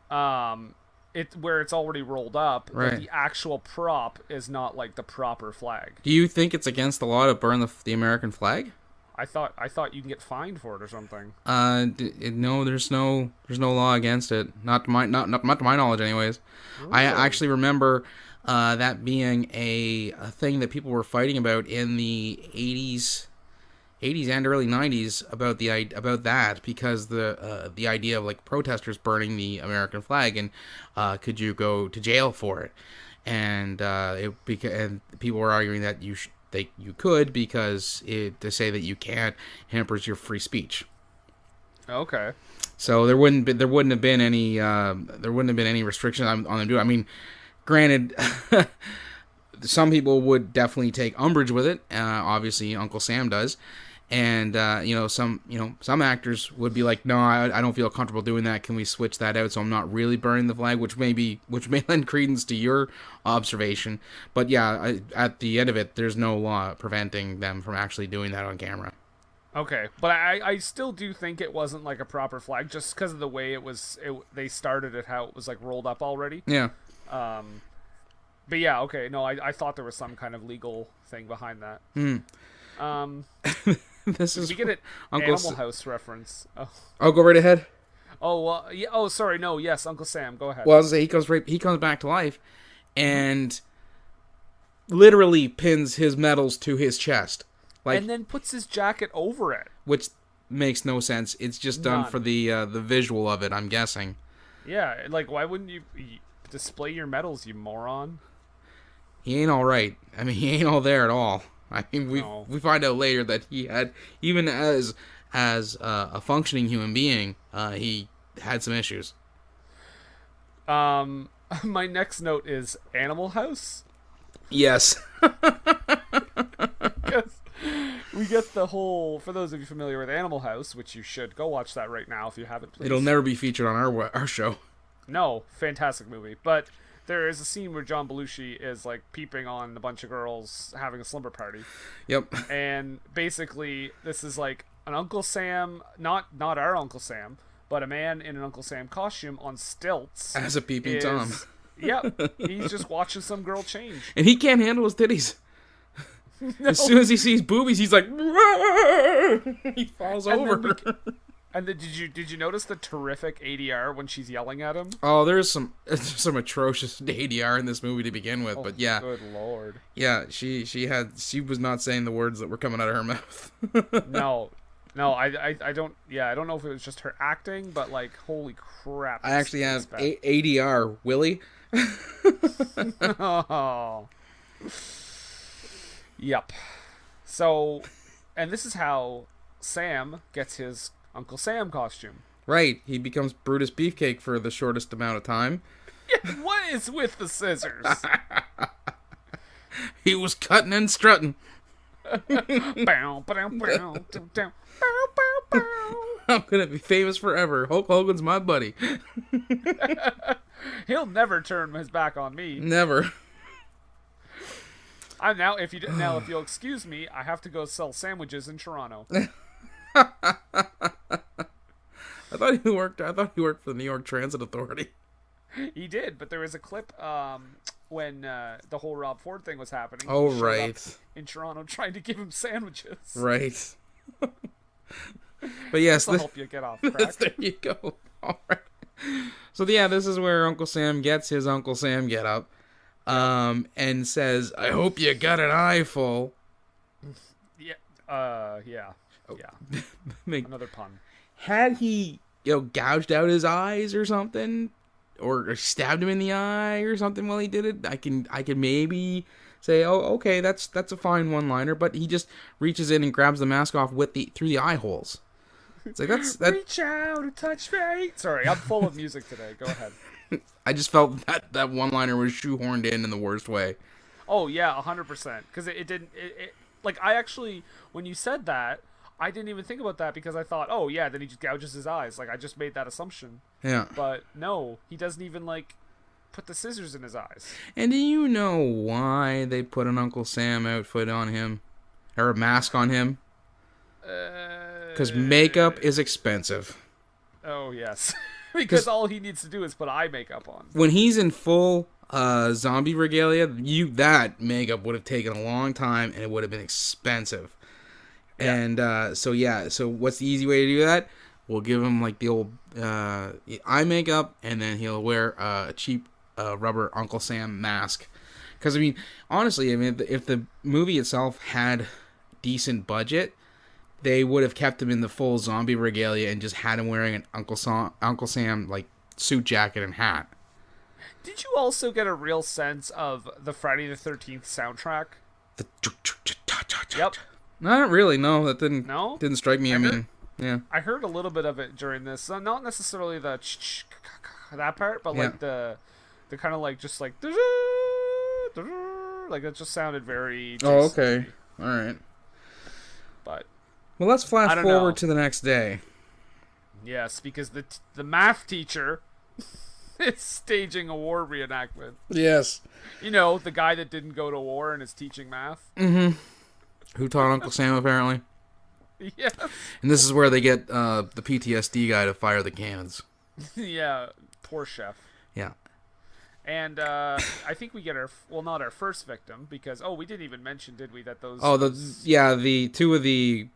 where it's already rolled up, right, that the actual prop is not like the proper flag. Do you think it's against the law to burn the American flag? I thought you can get fined for it or something. No, there's no law against it. Not to my knowledge, anyways. Really? I actually remember that being a thing that people were fighting about in the 80s and early 90s about that, because the idea of like protesters burning the American flag, and could you go to jail for it? And and people were arguing that you could, because to say that you can't hampers your free speech. Okay. So there wouldn't have been any restrictions on them doing. I mean, granted, some people would definitely take umbrage with it. Obviously, Uncle Sam does, and some actors would be like, no, I don't feel comfortable doing that. Can we switch that out so I'm not really burning the flag? Which may lend credence to your observation. But yeah, at the end of it, there's no law preventing them from actually doing that on camera. Okay, but I still do think it wasn't like a proper flag, just because of the way they started it, how it was like rolled up already. Yeah. But yeah, okay. No, I thought there was some kind of legal thing behind that. This is we get an Animal House reference. Oh. I'll go right ahead. Oh, yeah. Oh, sorry. No, yes, Uncle Sam. Go ahead. Well, I was gonna say, he comes back to life, and literally pins his medals to his chest, and then puts his jacket over it, which makes no sense. It's just done for the visual of it, I'm guessing. Yeah, like why wouldn't you display your medals, you moron? He ain't all right. I mean, he ain't all there at all. I mean, we find out later that he had, even as a functioning human being, he had some issues. My next note is Animal House. Yes. We get the whole, for those of you familiar with Animal House, which you should go watch that right now if you haven't, please. It'll never be featured on our show. No, fantastic movie. But there is a scene where John Belushi is like peeping on a bunch of girls having a slumber party. Yep. And basically, this is like an Uncle Sam, not our Uncle Sam, but a man in an Uncle Sam costume on stilts. As a peeping Tom. Yep. He's just watching some girl change. And he can't handle his titties. No. As soon as he sees boobies, he's like, he falls over. And did you notice the terrific ADR when she's yelling at him? Oh, there's some atrocious ADR in this movie to begin with, but yeah. Good lord. Yeah, she was not saying the words that were coming out of her mouth. No, I don't. Yeah, I don't know if it was just her acting, but like, holy crap! I actually have ADR, Willie. Oh. Yep. So, and this is how Sam gets his Uncle Sam costume. Right, he becomes Brutus Beefcake for the shortest amount of time. Yeah, what is with the scissors? He was cutting and strutting. I'm gonna be famous forever. Hulk Hogan's my buddy. He'll never turn his back on me. Never. I'm now. If you'll excuse me, I have to go sell sandwiches in Toronto. I thought he worked for the New York Transit Authority. He did, but there was a clip when the whole Rob Ford thing was happening. Oh, right. In Toronto, trying to give him sandwiches. Right. But yes, This'll help you get off track. There you go. All right. So yeah, this is where Uncle Sam gets his Uncle Sam get up, and says, "I hope you got an eye full." Yeah. Yeah. Oh. Yeah. Another pun. Had he, gouged out his eyes or something, or stabbed him in the eye or something while he did it, I can maybe say, oh, okay, that's a fine one-liner. But he just reaches in and grabs the mask off through the eye holes. It's like reach out and touch me. Sorry, I'm full of music today. Go ahead. I just felt that one-liner was shoehorned in the worst way. Oh yeah, 100%. Because it didn't. Like, I actually, when you said that, I didn't even think about that because I thought, oh yeah, then he just gouges his eyes. Like, I just made that assumption. Yeah. But no, he doesn't even put the scissors in his eyes. And do you know why they put an Uncle Sam outfit on him, or a mask on him? Because makeup is expensive. Oh, yes. Because all he needs to do is put eye makeup on. When he's in full zombie regalia, that makeup would have taken a long time, and it would have been expensive. Yeah. And so what's the easy way to do that? We'll give him the old eye makeup, and then he'll wear a cheap rubber Uncle Sam mask. Because, honestly, if the movie itself had decent budget, they would have kept him in the full zombie regalia and just had him wearing an Uncle Sam suit jacket and hat. Did you also get a real sense of the Friday the 13th soundtrack? Yep. Not really. No, that didn't strike me. Yeah. I heard a little bit of it during this. Not necessarily the that part, but the kind of it just sounded very. Oh, okay. All right. But. Well, let's flash forward to the next day. Yes, because the math teacher is staging a war reenactment. Yes. The guy that didn't go to war and is teaching math. Mm-hmm. Who taught Uncle Sam, apparently. Yes. And this is where they get the PTSD guy to fire the cannons. Yeah, poor chef. Yeah. And I think we get not our first victim, because we didn't even mention, did we, that those... Oh, the two of the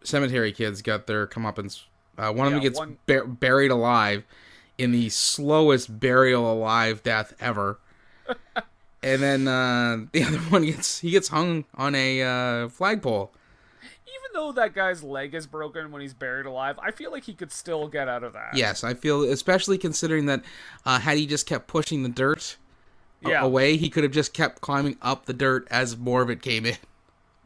cemetery kids got their comeuppance. One of them gets buried alive in the slowest burial alive death ever. And then the other one gets hung on a flagpole. Even though that guy's leg is broken when he's buried alive, I feel like he could still get out of that. Yes, I feel, especially considering that had he just kept pushing the dirt away, he could have just kept climbing up the dirt as more of it came in.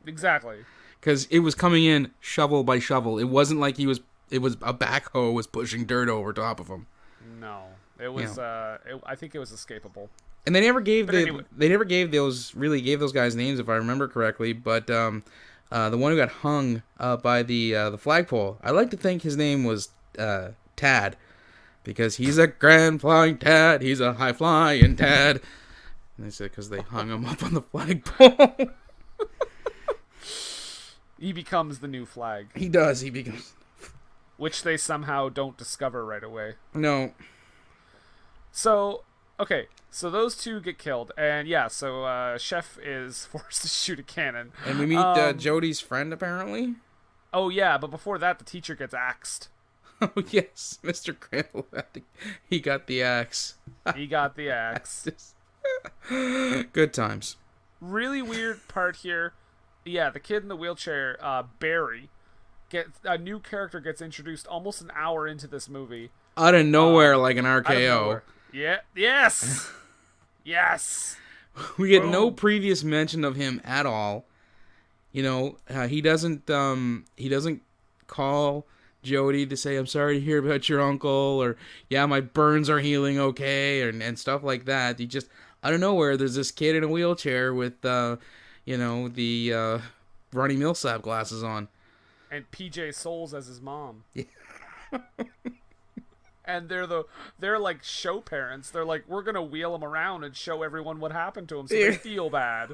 Exactly. Because it was coming in shovel by shovel. It wasn't like it was a backhoe was pushing dirt over top of him. No, it was. I think it was escapable. And they never gave those guys names, if I remember correctly. But the one who got hung by the flagpole, I like to think his name was Tad, because he's a grand flying Tad. He's a high flying Tad. And they said because they hung him up on the flagpole. He becomes the new flag. He does. He becomes. Which they somehow don't discover right away. No. So, okay. So those two get killed. And yeah, so Chef is forced to shoot a cannon. And we meet Jody's friend, apparently. Oh yeah, but before that, the teacher gets axed. Oh yes, Mr. Crandall, he got the axe. He got the axe. Good times. Really weird part here. Yeah, the kid in the wheelchair, Barry, a new character gets introduced almost an hour into this movie. Out of nowhere, like an Out of RKO. nowhere. Yeah. Yes. Yes. We get Boom. no previous mention of him at all. You know, he doesn't call Jody to say, "I'm sorry to hear about your uncle," or "Yeah, my burns are healing okay," and stuff like that. He just, out of nowhere, there's this kid in a wheelchair with, the Ronnie Millsap glasses on. And PJ Souls as his mom. Yeah. And they're like show parents. They're like, we're gonna wheel him around and show everyone what happened to him so they feel bad.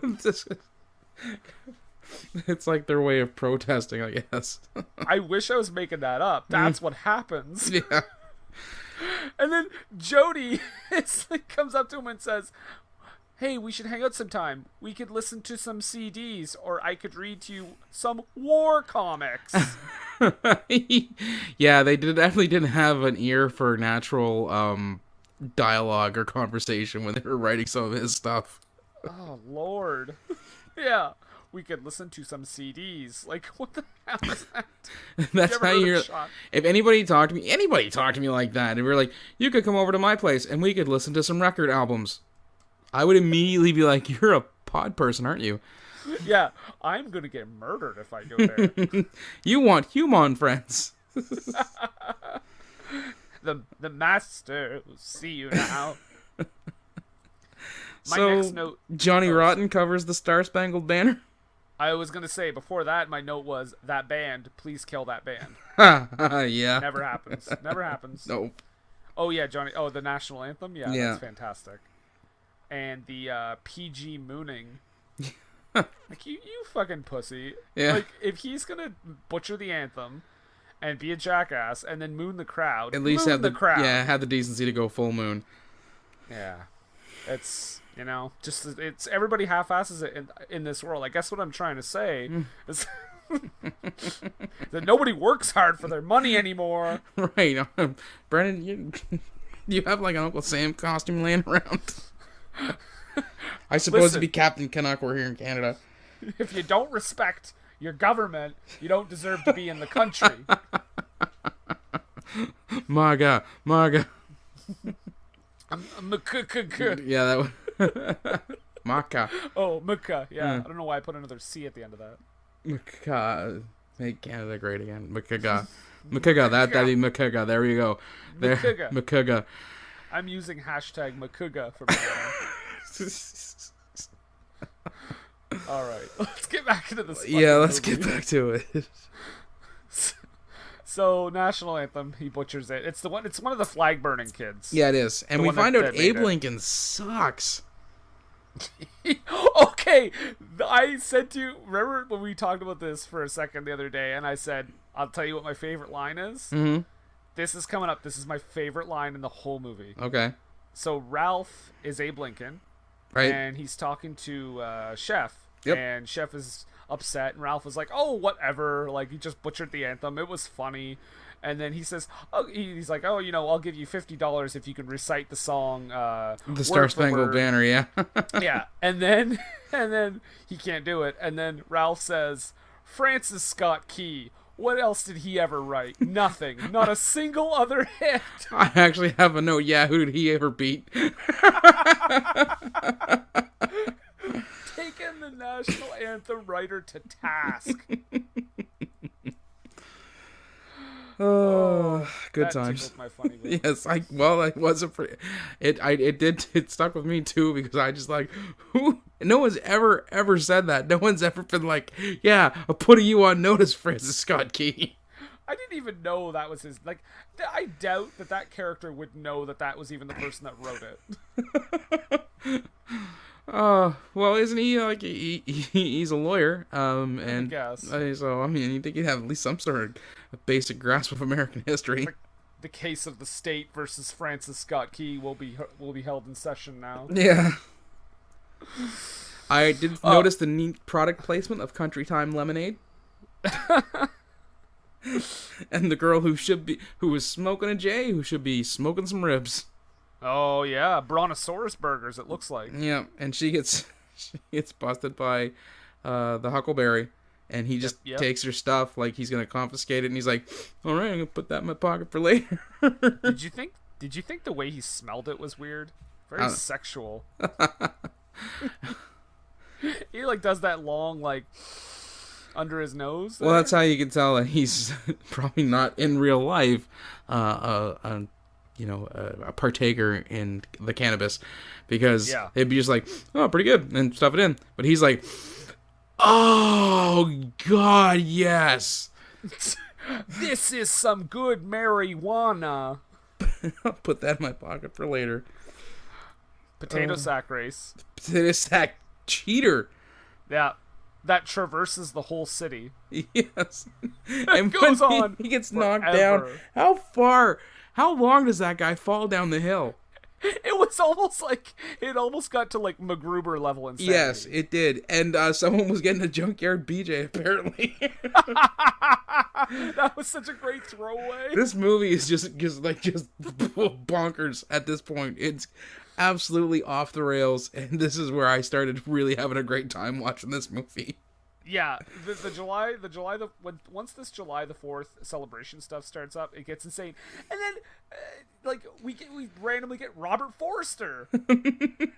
It's like their way of protesting, I guess. I wish I was making that up. That's what happens. Yeah. And then Jody comes up to him and says, "Hey, we should hang out sometime. We could listen to some CDs, or I could read to you some war comics." Yeah, they definitely didn't have an ear for natural dialogue or conversation when they were writing some of his stuff. Oh, Lord. Yeah. We could listen to some CDs. Like, what the hell is that? That's how you're. If anybody talked to me like that, and we're like, "You could come over to my place and we could listen to some record albums," I would immediately be like, "You're a pod person, aren't you?" Yeah, I'm gonna get murdered if I go there. You want human friends. The master will see you now. Next note. Johnny Rotten covers the Star Spangled Banner. I was gonna say before that, my note was that band. Please kill that band. Yeah. Never happens. Never happens. Nope. Oh yeah, Johnny. Oh, the national anthem. Yeah, yeah. That's fantastic. And the PG mooning. Like you fucking pussy. Yeah. Like if he's gonna butcher the anthem and be a jackass and then moon the crowd, at least have the crowd. Yeah, have the decency to go full moon. Yeah. It's, just it's everybody half-asses it in this world. I guess what I'm trying to say is that nobody works hard for their money anymore. Right. Brennan, you have like an Uncle Sam costume laying around. I suppose to be Captain Canuck, we're here in Canada. If you don't respect your government, you don't deserve to be in the country. Maga. Yeah, that was Maka. Oh, Maka. Yeah, I don't know why I put another C at the end of that. Maka. Make Canada great again. Makaga. That'd be Makaga. There you go. There. Makaga. I'm using hashtag Makuga for my All right, let's get back into this. Yeah, let's get back to it. So, national anthem, he butchers it. It's one of the flag burning kids. Yeah, it is, and we find out Abe Lincoln sucks. Okay, I said to you. Remember when we talked about this for a second the other day, and I said, "I'll tell you what my favorite line is." Mm-hmm. This is coming up. This is my favorite line in the whole movie. Okay. So Ralph is Abe Lincoln, right? And he's talking to Chef, yep. And Chef is upset, and Ralph is like, "Oh, whatever. Like, he just butchered the anthem. It was funny." And then he says, "Oh, he's like, oh, I'll give you $50 if you can recite the song, the Star Spangled Banner." Yeah. Yeah. And then he can't do it. And then Ralph says, "Francis Scott Key. What else did he ever write? Nothing. Not a single other hit." I actually have a note. Yeah, who did he ever beat? Taking the national anthem writer to task. Oh, good that times. My funny bit. Yes, I wasn't pretty. It stuck with me too because I just like who. No one's ever said that. No one's ever been like, "Yeah, I'm putting you on notice, Francis Scott Key." I didn't even know that was his. Like, I doubt that character would know that was even the person that wrote it. Well, isn't he like he's a lawyer? And I guess. So I mean, you think he'd have at least some sort of basic grasp of American history. The case of the state versus Francis Scott Key will be held in session now. Yeah. I did notice the neat product placement of Country Time lemonade. And the girl who was smoking a J, who should be smoking some ribs. Oh yeah, brontosaurus burgers. It looks like. Yeah, and she gets busted by the Huckleberry, and he just takes her stuff like he's gonna confiscate it, and he's like, "All right, I'm gonna put that in my pocket for later." Did you think the way he smelled it was weird? Very sexual. He like does that long like under his nose. Well, that's how you can tell that he's probably not in real life a partaker in the cannabis, because they'd be just like, "Oh, pretty good," and stuff it in. But he's like, "Oh God, yes, this is some good marijuana." I'll put that in my pocket for later. Potato sack race. Potato sack cheater. Yeah, that traverses the whole city. Yes, and goes on. He gets knocked down. How long does that guy fall down the hill? It was almost like it almost got to like MacGruber level insanity. Yes, it did, and someone was getting a junkyard BJ apparently. That was such a great throwaway. This movie is just bonkers at this point. It's absolutely off the rails, and this is where I started really having a great time watching this movie. Yeah, once this July the 4th celebration stuff starts up, it gets insane, and then we randomly get Robert Forster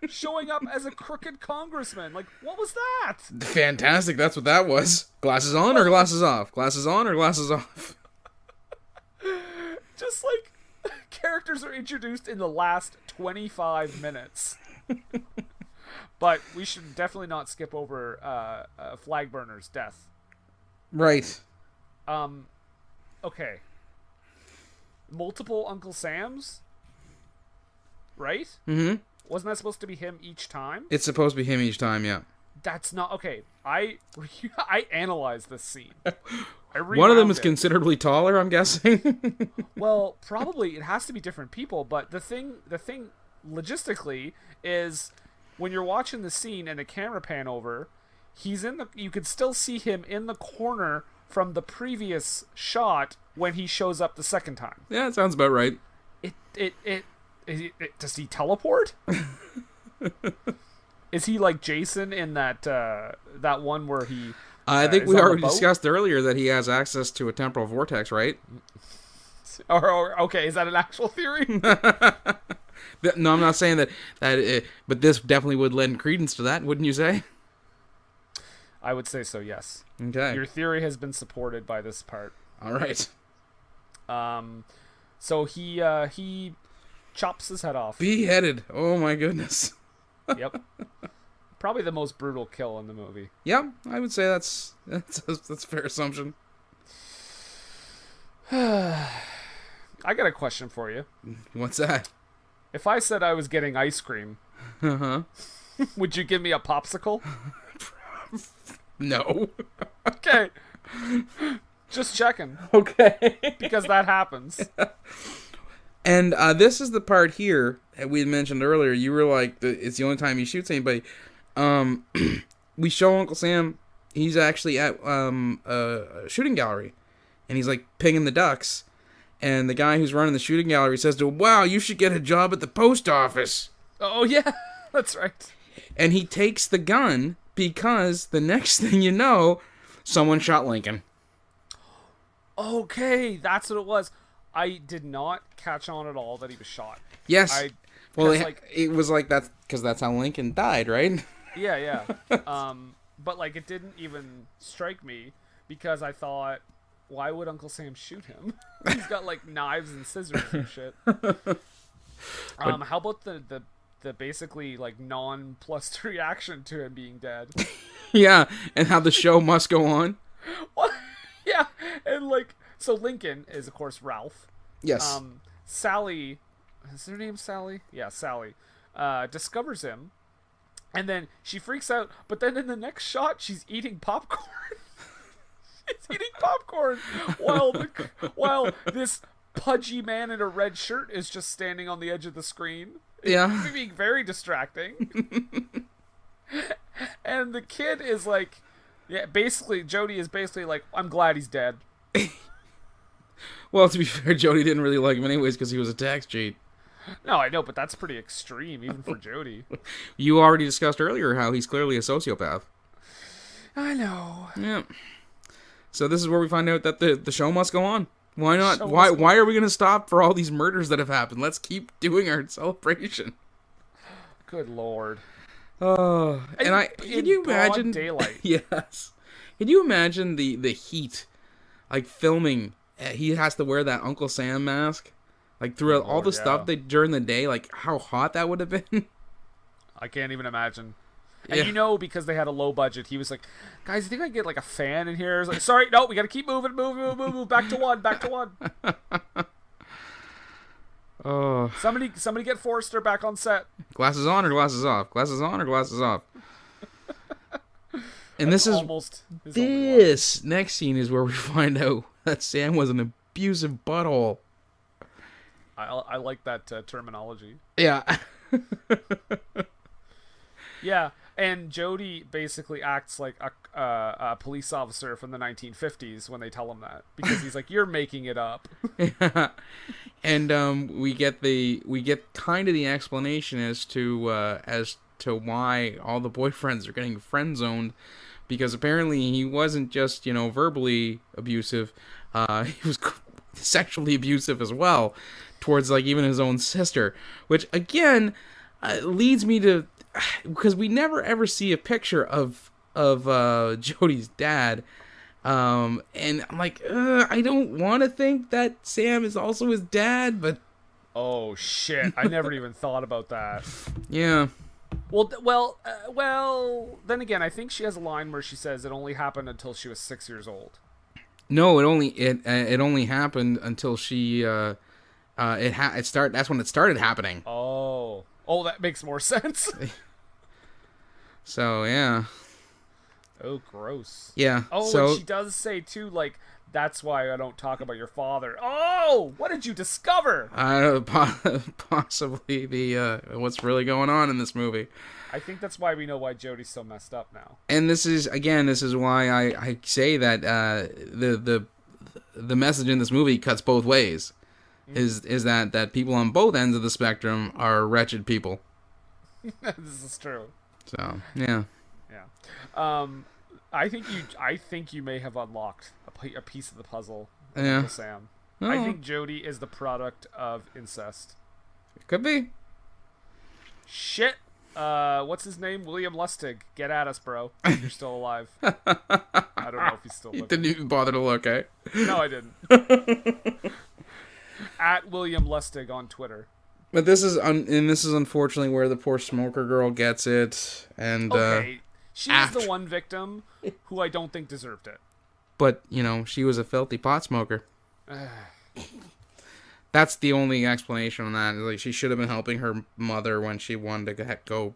showing up as a crooked congressman. Like, what was that? Fantastic! That's what that was. Glasses on or glasses off? Glasses on or glasses off? Just like characters are introduced in the last 25 minutes. But we should definitely not skip over Flagburner's death. Right. Okay. Multiple Uncle Sams? Right? Mm-hmm. Wasn't that supposed to be him each time? It's supposed to be him each time, yeah. That's not... Okay, I analyzed this scene. One of them is considerably taller, I'm guessing. Well, probably it has to be different people, but the thing logistically is... When you're watching the scene and the camera pan over, you could still see him in the corner from the previous shot when he shows up the second time. Yeah, that sounds about right. Does he teleport? Is he like Jason in that one where he? I think we already discussed earlier that he has access to a temporal vortex, right? Or okay, is that an actual theory? No, I'm not saying that but this definitely would lend credence to that, wouldn't you say? I would say so, yes. Okay. Your theory has been supported by this part. All right. So he chops his head off. Beheaded. Oh my goodness. Yep. Probably the most brutal kill in the movie. Yeah, I would say that's a fair assumption. I got a question for you. What's that? If I said I was getting ice cream, would you give me a popsicle? No. Okay. Just checking. Okay. Because that happens. And this is the part here that we had mentioned earlier. You were like, it's the only time he shoots anybody. We show Uncle Sam. He's actually at a shooting gallery. And he's like pinging the ducks. And the guy who's running the shooting gallery says to him, "Wow, you should get a job at the post office." Oh, yeah. That's right. And he takes the gun because the next thing you know, someone shot Lincoln. Okay, that's what it was. I did not catch on at all that he was shot. Yes. It was like that's because that's how Lincoln died, right? Yeah. But like it didn't even strike me because I thought, why would Uncle Sam shoot him? He's got like knives and scissors and shit. How about the basically like nonplussed reaction to him being dead? Yeah, and how the show must go on. What? Yeah, and like so Lincoln is of course Ralph. Yes. Sally, is her name Sally? Yeah, Sally. Discovers him, and then she freaks out. But then in the next shot, she's eating popcorn. She's eating popcorn while this pudgy man in a red shirt is just standing on the edge of the screen. Yeah, It's being very distracting. And the kid is like, yeah, basically Jody is basically like, I'm glad he's dead. Well, to be fair, Jody didn't really like him anyways because he was a tax cheat. No, I know, but that's pretty extreme, even for Jody. You already discussed earlier how he's clearly a sociopath. I know. Yeah. So this is where we find out that the show must go on. Why not? Why are we going to stop for all these murders that have happened? Let's keep doing our celebration. Good Lord. Oh, can you imagine daylight? Yes. Can you imagine the heat, like filming? He has to wear that Uncle Sam mask, like throughout all the stuff during the day. Like how hot that would have been. I can't even imagine. And because they had a low budget, he was like, "Guys, you think I can get like a fan in here?" I was like, "Sorry, no, we got to keep moving, move, back to one." Oh. Somebody get Forrester back on set. Glasses on or glasses off? Glasses on or glasses off? And this next scene is where we find out that Sam was an abusive butthole. I like that terminology. Yeah. Yeah, and Jody basically acts like a police officer from the 1950s when they tell him that, because he's like, "You're making it up." Yeah. And we get kind of the explanation as to why all the boyfriends are getting friend zoned, because apparently he wasn't just verbally abusive, he was sexually abusive as well towards like even his own sister, which again leads me to, because we never ever see a picture of Jody's dad. And I'm like, I don't want to think that Sam is also his dad, but oh shit, I never even thought about that. Yeah. Well, then again, I think she has a line where she says it only happened until she was 6 years old. No, it only happened until she that's when it started happening. Oh, that makes more sense. So yeah. Oh, gross. Yeah. Oh, so, and she does say too, like, that's why I don't talk about your father. Oh, what did you discover? Possibly the what's really going on in this movie. I think that's why we know why Jody's so messed up now. And this is why I say that the message in this movie cuts both ways. Mm-hmm. Is that people on both ends of the spectrum are wretched people. This is true. So yeah. Yeah. I think you may have unlocked a piece of the puzzle. Yeah. Sam. Oh. I think Jody is the product of incest. It could be. Shit. What's his name? William Lustig. Get at us, bro. You're still alive. I don't know if he's still living. You didn't even bother to look, eh? No, I didn't. At William Lustig on Twitter. But this is unfortunately where the poor smoker girl gets it, and okay, she's the one victim who I don't think deserved it. But she was a filthy pot smoker. That's the only explanation on that. Like, she should have been helping her mother when she wanted to go,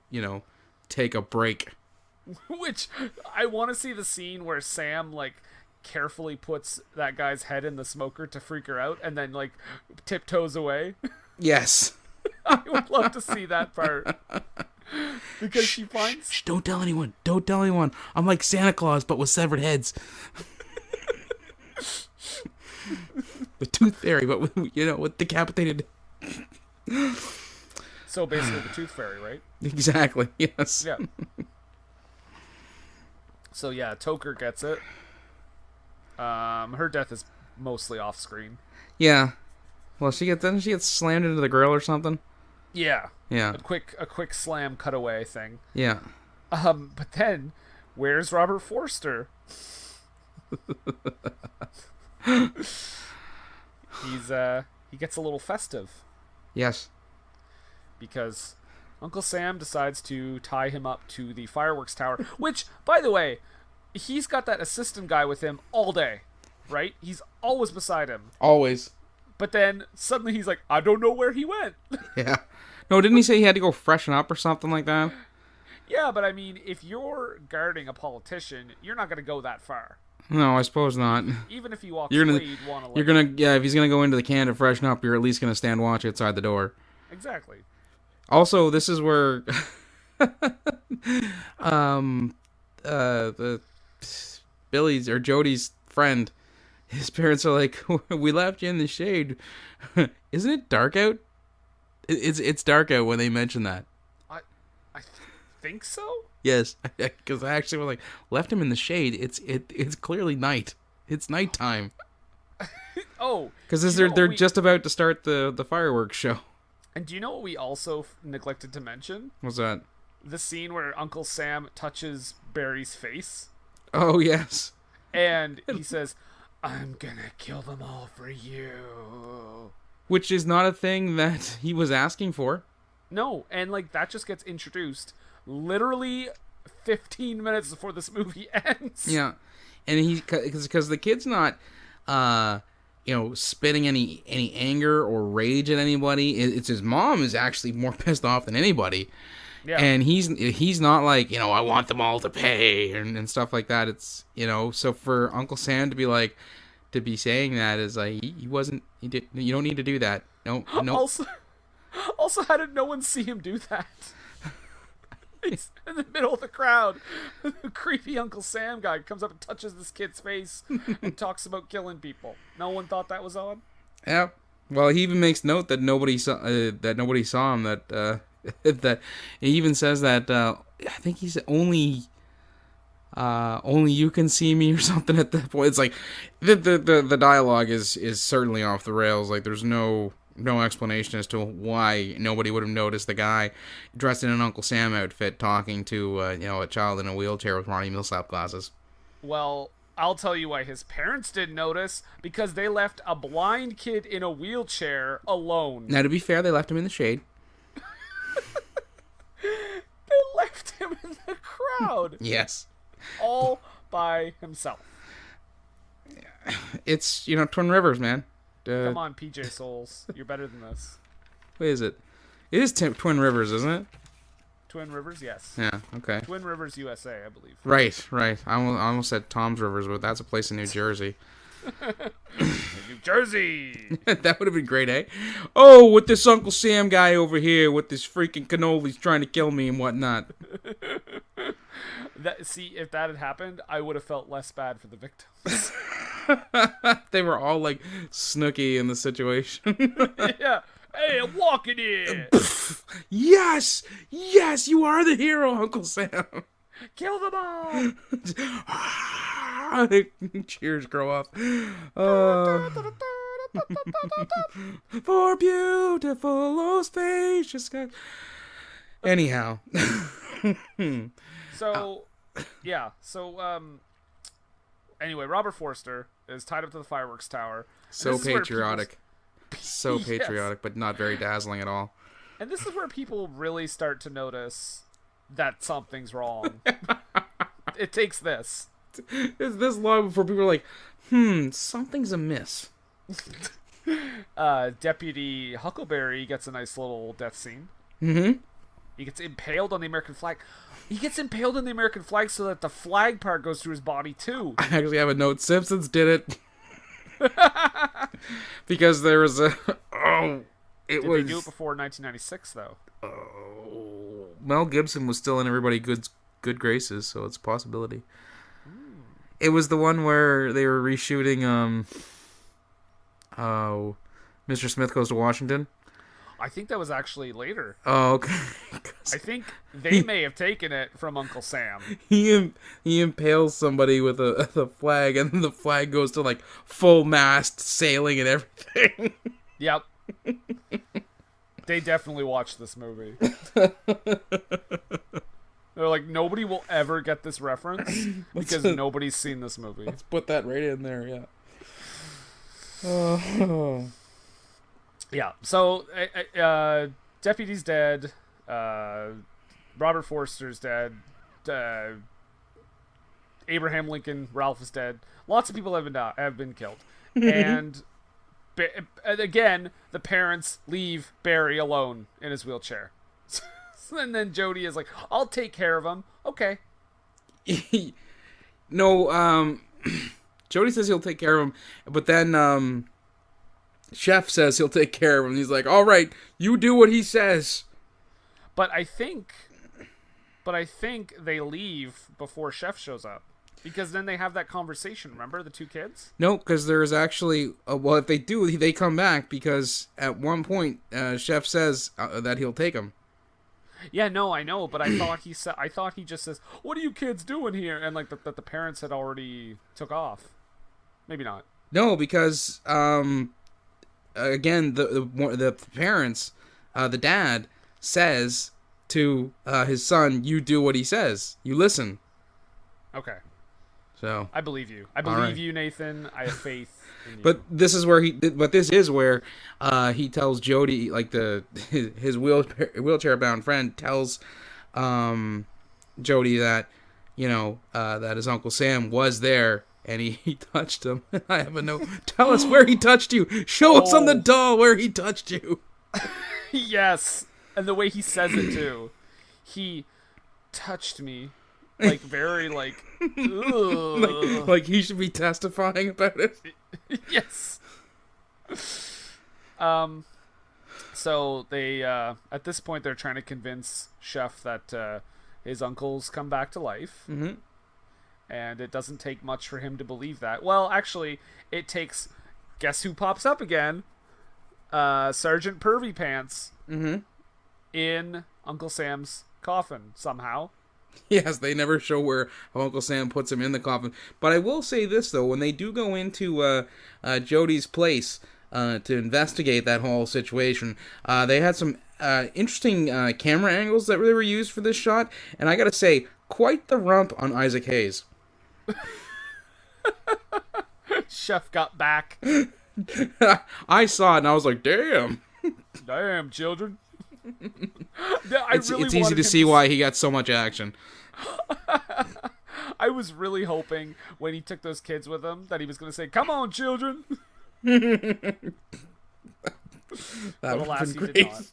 take a break. Which I want to see the scene where Sam like carefully puts that guy's head in the smoker to freak her out, and then like tiptoes away. Yes. I would love to see that part. Because she finds... Shh, don't tell anyone. Don't tell anyone. I'm like Santa Claus, but with severed heads. The Tooth Fairy, but with decapitated... So basically the Tooth Fairy, right? Exactly, yes. Yeah. So yeah, Toker gets it. Her death is mostly off screen. Yeah. Well, she gets slammed into the grill or something. Yeah. Yeah. A quick slam cutaway thing. Yeah. But then, where's Robert Forster? He gets a little festive. Yes. Because Uncle Sam decides to tie him up to the fireworks tower, which, by the way, he's got that assistant guy with him all day, right? He's always beside him. Always. But then suddenly he's like, I don't know where he went. Yeah. No, didn't he say he had to go freshen up or something like that? Yeah, but I mean, if you're guarding a politician, you're not going to go that far. No, I suppose not. Even if he walks away, you'd want to... if he's going to go into the can to freshen up, you're at least going to stand watch outside the door. Exactly. Also, this is where... the Billy's or Jody's friend, his parents are like, "We left you in the shade. Isn't it dark out?" It's dark out when they mention that. I I think so. Yes, because I actually was like, left him in the shade. It's clearly night. It's nighttime. Oh, Because they're just about to start the fireworks show. And do you know what we also neglected to mention? What's that? The scene where Uncle Sam touches Barry's face. Oh, yes. And he says, "I'm gonna kill them all for you." Which is not a thing that he was asking for. No, and like that just gets introduced literally 15 minutes before this movie ends. Yeah. And because the kid's not, spitting any anger or rage at anybody. It's his mom is actually more pissed off than anybody. Yeah. And he's not like, I want them all to pay and stuff like that. It's, so for Uncle Sam to be saying that is like, you don't need to do that. No. Also, how did no one see him do that? He's in the middle of the crowd. The creepy Uncle Sam guy comes up and touches this kid's face and talks about killing people. No one thought that was on. Yeah. Well, he even makes note that nobody saw him. That that he even says that I think he's only you can see me or something at that point. It's like the dialogue is certainly off the rails. Like there's no explanation as to why nobody would have noticed the guy dressed in an Uncle Sam outfit talking to a child in a wheelchair with Ronnie Millsap glasses. Well, I'll tell you why his parents didn't notice, because they left a blind kid in a wheelchair alone. Now, to be fair, they left him in the shade. They left him in the crowd. Yes. All by himself. It's, Twin Rivers, man. Come on, PJ Souls. You're better than this. What is it? It is Twin Rivers, isn't it? Twin Rivers, yes. Yeah, okay. Twin Rivers, USA, I believe. Right. I almost said Tom's Rivers, but that's a place in New Jersey. New Jersey! That would have been great, eh? Oh, with this Uncle Sam guy over here with this freaking cannolis trying to kill me and whatnot. See, if that had happened, I would have felt less bad for the victims. They were all like Snooki in the situation. Yeah. Hey, I'm walking in. Yes, you are the hero, Uncle Sam. Kill them all. Cheers, grow up. For beautiful, oh spacious skies. Anyhow. Anyway, Robert Forster is tied up to the fireworks tower. So patriotic. So Yes. patriotic, but not very dazzling at all. And this is where people really start to notice that something's wrong. It takes this. It's this long before people are like, something's amiss. Deputy Huckleberry gets a nice little death scene. Mm-hmm. He gets impaled on the American flag. He gets impaled on the American flag so that the flag part goes through his body, too. I actually have a note. Simpsons did it. Because there was a... Did they do it before 1996, though? Mel Gibson was still in Everybody Good Graces, so it's a possibility. It was the one where they were reshooting, Mr. Smith Goes to Washington. I think that was actually later. Oh, okay. I think they may have taken it from Uncle Sam. He impales somebody with a flag, and the flag goes to, like, full mast sailing and everything. Yep. They definitely watched this movie. They're like, nobody will ever get this reference because nobody's seen this movie. Let's put that right in there, yeah. Yeah, so Deputy's dead, Robert Forster's dead, Abraham Lincoln, Ralph is dead. Lots of people have been killed. And again, the parents leave Barry alone in his wheelchair. And then Jody is like, I'll take care of him. Okay. No, Jody says he'll take care of him, but then Chef says he'll take care of him. He's like, all right, you do what he says. But I think they leave before Chef shows up. Because then they have that conversation, remember? The two kids? No, because there's actually... well, if they do, they come back, because at one point, Chef says that he'll take them. Yeah, no, I know, but I thought he just says, "What are you kids doing here?" And like that the parents had already took off. Maybe not. No, because again, the parents, the dad says to his son, "You do what he says. You listen." Okay. So I believe you. I believe you, Nathan. I have faith in you. But this is where he tells Jody, like his wheelchair bound friend tells Jody that that his Uncle Sam was there and he touched him. I have a note. Tell us where he touched you. Show us on the doll where he touched you. Yes, and the way he says it too. He touched me. Like very like, like he should be testifying about it. Yes. So they at this point they're trying to convince Chef that his uncle's come back to life, and it doesn't take much for him to believe that. Well, actually, it takes. Guess who pops up again? Sergeant Pervy Pants in Uncle Sam's coffin somehow. Yes, they never show where Uncle Sam puts him in the coffin. But I will say this, though. When they do go into Jody's place to investigate that whole situation, they had some interesting camera angles that really were used for this shot. And I gotta say, quite the rump on Isaac Hayes. Chef got back. I saw it and I was like, damn. Damn, children. It's easy to see why he got so much action. I was really hoping when he took those kids with him that he was going to say, "Come on, children." That would have been great. Did not.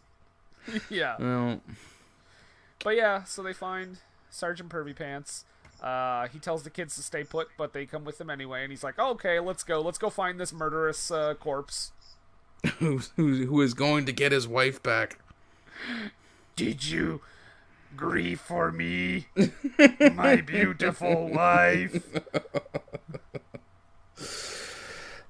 Yeah. Well. But yeah, so they find Sergeant Pervy Pants. He tells the kids to stay put, but they come with him anyway, and he's like, oh, "Okay, let's go. Let's go find this murderous corpse." Who is going to get his wife back? Did you grieve for me, my beautiful wife?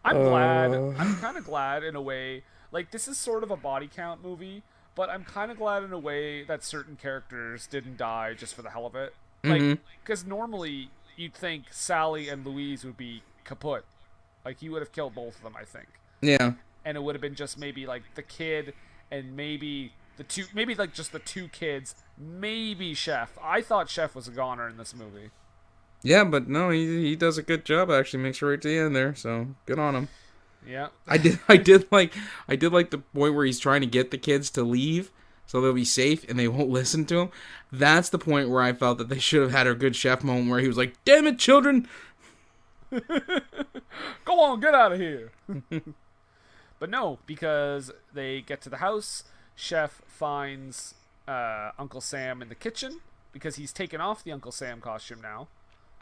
I'm glad. I'm kind of glad in a way. Like, this is sort of a body count movie, but I'm kind of glad in a way that certain characters didn't die just for the hell of it. Like, because normally you'd think Sally and Louise would be kaput. Like, he would have killed both of them, I think. Yeah. And it would have been just maybe like the kid and maybe like just the two kids, maybe Chef. I thought Chef was a goner in this movie. Yeah, but no, he does a good job. Actually, makes it right to the end there. So good on him. Yeah, I did like the point where he's trying to get the kids to leave so they'll be safe and they won't listen to him. That's the point where I felt that they should have had a good Chef moment where he was like, "Damn it, children! Go on, get out of here!" But no, because they get to the house, Chef finds Uncle Sam in the kitchen because he's taken off the Uncle Sam costume now.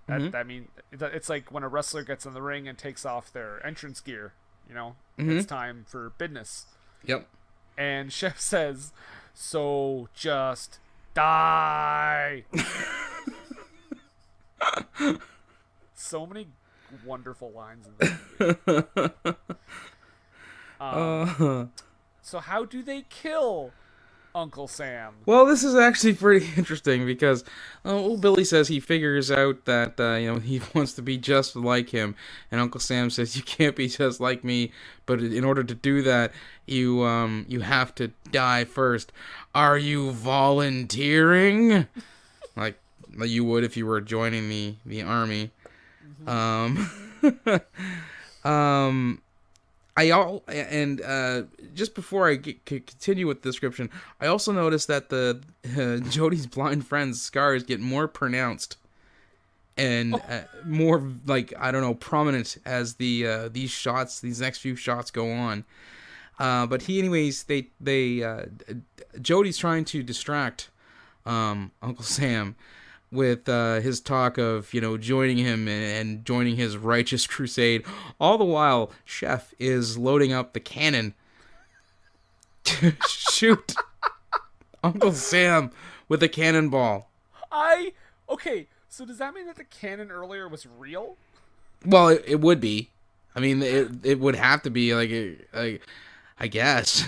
I mean, it's like when a wrestler gets in the ring and takes off their entrance gear, it's time for business. Yep. And Chef says, "So just die." So many wonderful lines in this movie. So how do they kill Uncle Sam? Well, this is actually pretty interesting because Billy says he figures out that he wants to be just like him, and Uncle Sam says you can't be just like me, but in order to do that, you have to die first. Are you volunteering? Like you would if you were joining the army. Just before I continue with the description, I also noticed that the Jody's blind friend's scars get more pronounced and more prominent as these next few shots go on. But Jody's trying to distract Uncle Sam with his talk of joining him and joining his righteous crusade. All the while, Chef is loading up the cannon to shoot Uncle Sam with a cannonball. Okay, So does that mean that the cannon earlier was real? Well, it would be. I mean, it would have to be like I guess.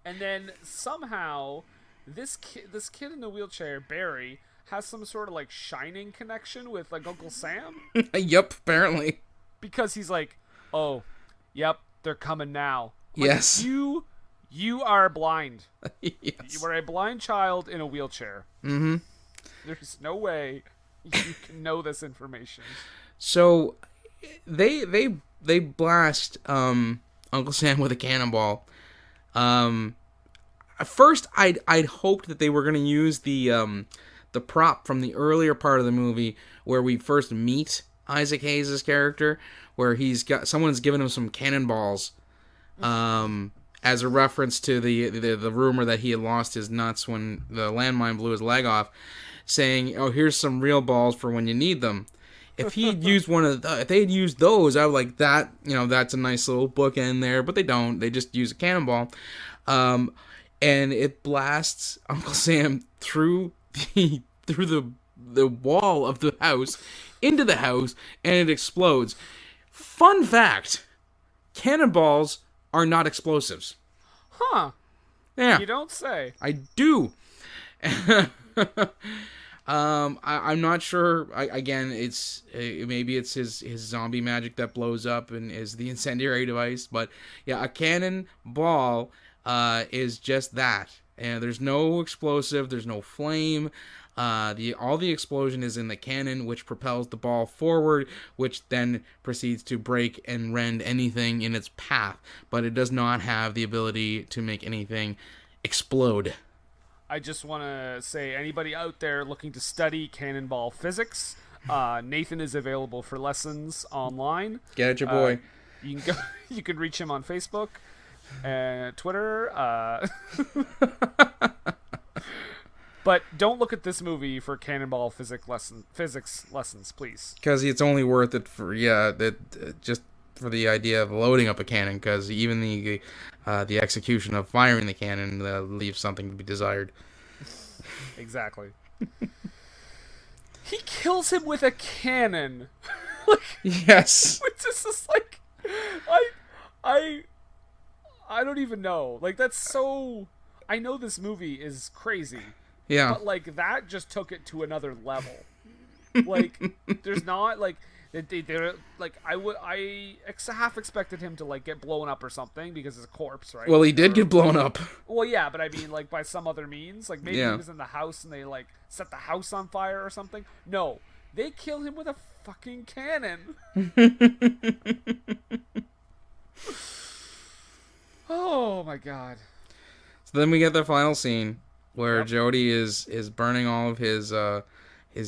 And then somehow this kid in the wheelchair, Barry, has some sort of like Shining connection with like Uncle Sam Yep, apparently. because he's like, "Oh, yep, they're coming now." Like, Yes. you are blind. Yes. You are a blind child in a wheelchair. Mm-hmm. There's no way you can know this information. So they blast Uncle Sam with a cannonball. At first I'd hoped that they were gonna use the prop from the earlier part of the movie where we first meet Isaac Hayes' character, where someone's given him some cannonballs, as a reference to the rumor that he had lost his nuts when the landmine blew his leg off, saying, "Oh, here's some real balls for when you need them." If he had used if they had used those, I would like that. That's a nice little bookend there. But they don't. They just use a cannonball, and it blasts Uncle Sam through the wall of the house into the house, and it explodes. Fun fact: cannonballs are not explosives. Huh. Yeah. You don't say. I do. I'm not sure. Again, maybe it's his zombie magic that blows up and is the incendiary device. But yeah, a cannonball is just that. And there's no explosive. There's no flame. All the explosion is in the cannon, which propels the ball forward, which then proceeds to break and rend anything in its path. But it does not have the ability to make anything explode. I just want to say, anybody out there looking to study cannonball physics, Nathan is available for lessons online. Get it, your boy. You can go. You can reach him on Facebook and Twitter. But don't look at this movie for cannonball physics lessons, please. Because it's only worth it for just for the idea of loading up a cannon. Because even the execution of firing the cannon leaves something to be desired. Exactly. He kills him with a cannon. Yes. Which is just like, I don't even know. Like, that's so. I know this movie is crazy. Yeah. But like that just took it to another level. Like, there's not like. They're like I half expected him to like get blown up or something because it's a corpse, right? Well, he did get blown up. Well, yeah, but I mean like by some other means, like maybe Yeah. he was in the house and they like set the house on fire or something. No, they kill him with a fucking cannon. Oh my god. So then we get the final scene where Yep. Jody is burning all of his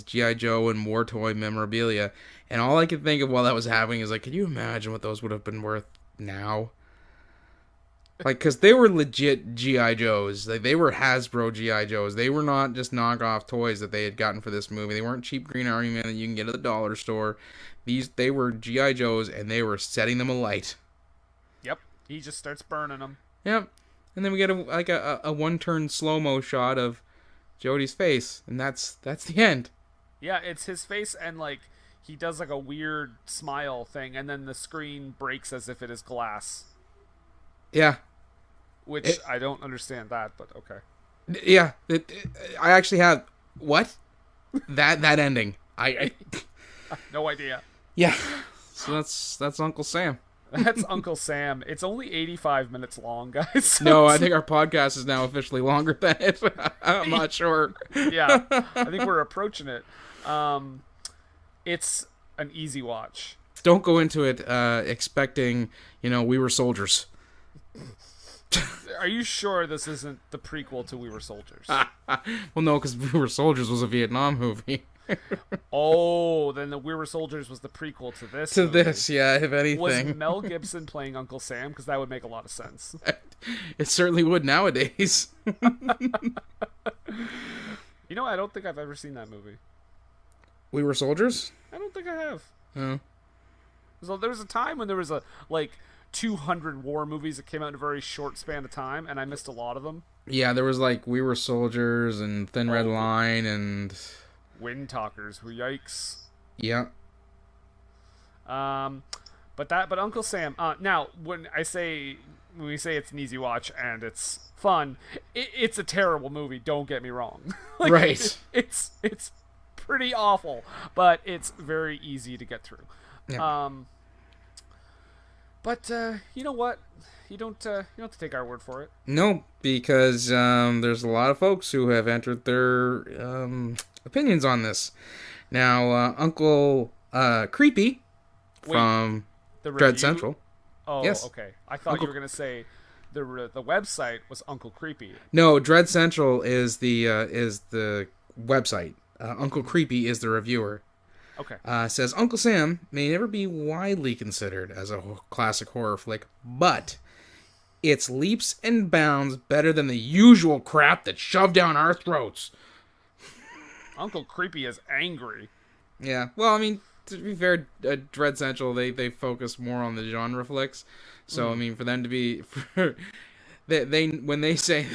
G.I. Joe and war toy memorabilia. And all I could think of while that was happening is like, could you imagine what those would have been worth now? Like, because they were legit G.I. Joes. Like, they were Hasbro G.I. Joes. They were not just knockoff toys that they had gotten for this movie. They weren't cheap Green Army Men that you can get at the dollar store. They were G.I. Joes, and they were setting them alight. Yep. He just starts burning them. Yep. And then we get a one-turn slow-mo shot of Jody's face, and that's the end. Yeah, it's his face, and like he does like a weird smile thing, and then the screen breaks as if it is glass. Yeah. Which I don't understand that, but okay. Yeah. I actually have what? That ending. I No idea. yeah. So that's Uncle Sam. That's Uncle Sam. It's only 85 minutes long, guys. So No, I think our podcast is now officially longer than it. I'm not sure. Yeah, I think we're approaching it. It's an easy watch. Don't go into it expecting, we were soldiers. Are you sure this isn't the prequel to We Were Soldiers? Well, no, because We Were Soldiers was a Vietnam movie. Oh, then the We Were Soldiers was the prequel to this. To movie. this, yeah, if anything. Was Mel Gibson playing Uncle Sam? Because that would make a lot of sense. It certainly would nowadays. I don't think I've ever seen that movie. We Were Soldiers? I don't think I have. Oh. So there was a time when there was 200 war movies that came out in a very short span of time, and I missed a lot of them. Yeah, there was We Were Soldiers and Thin Red Line and Wind Talkers. Yikes. Yeah. But Uncle Sam. Now, when we say it's an easy watch and it's fun, it's a terrible movie. Don't get me wrong. Like, Right. It's pretty awful, but it's very easy to get through. Yeah. But you know what? You don't have to take our word for it. No, because there's a lot of folks who have entered their opinions on this. Now, Uncle Creepy from The Dread review? Central. Oh, Yes. okay. I thought you were gonna say the website was Uncle Creepy. No, Dread Central is the website. Uncle Creepy is the reviewer. Okay. Says Uncle Sam may never be widely considered as a classic horror flick, but it's leaps and bounds better than the usual crap that's shoved down our throats. Uncle Creepy is angry. Yeah, well, I mean, to be fair, Dread Central, they focus more on the genre flicks. So, I mean, for them to be... They when they say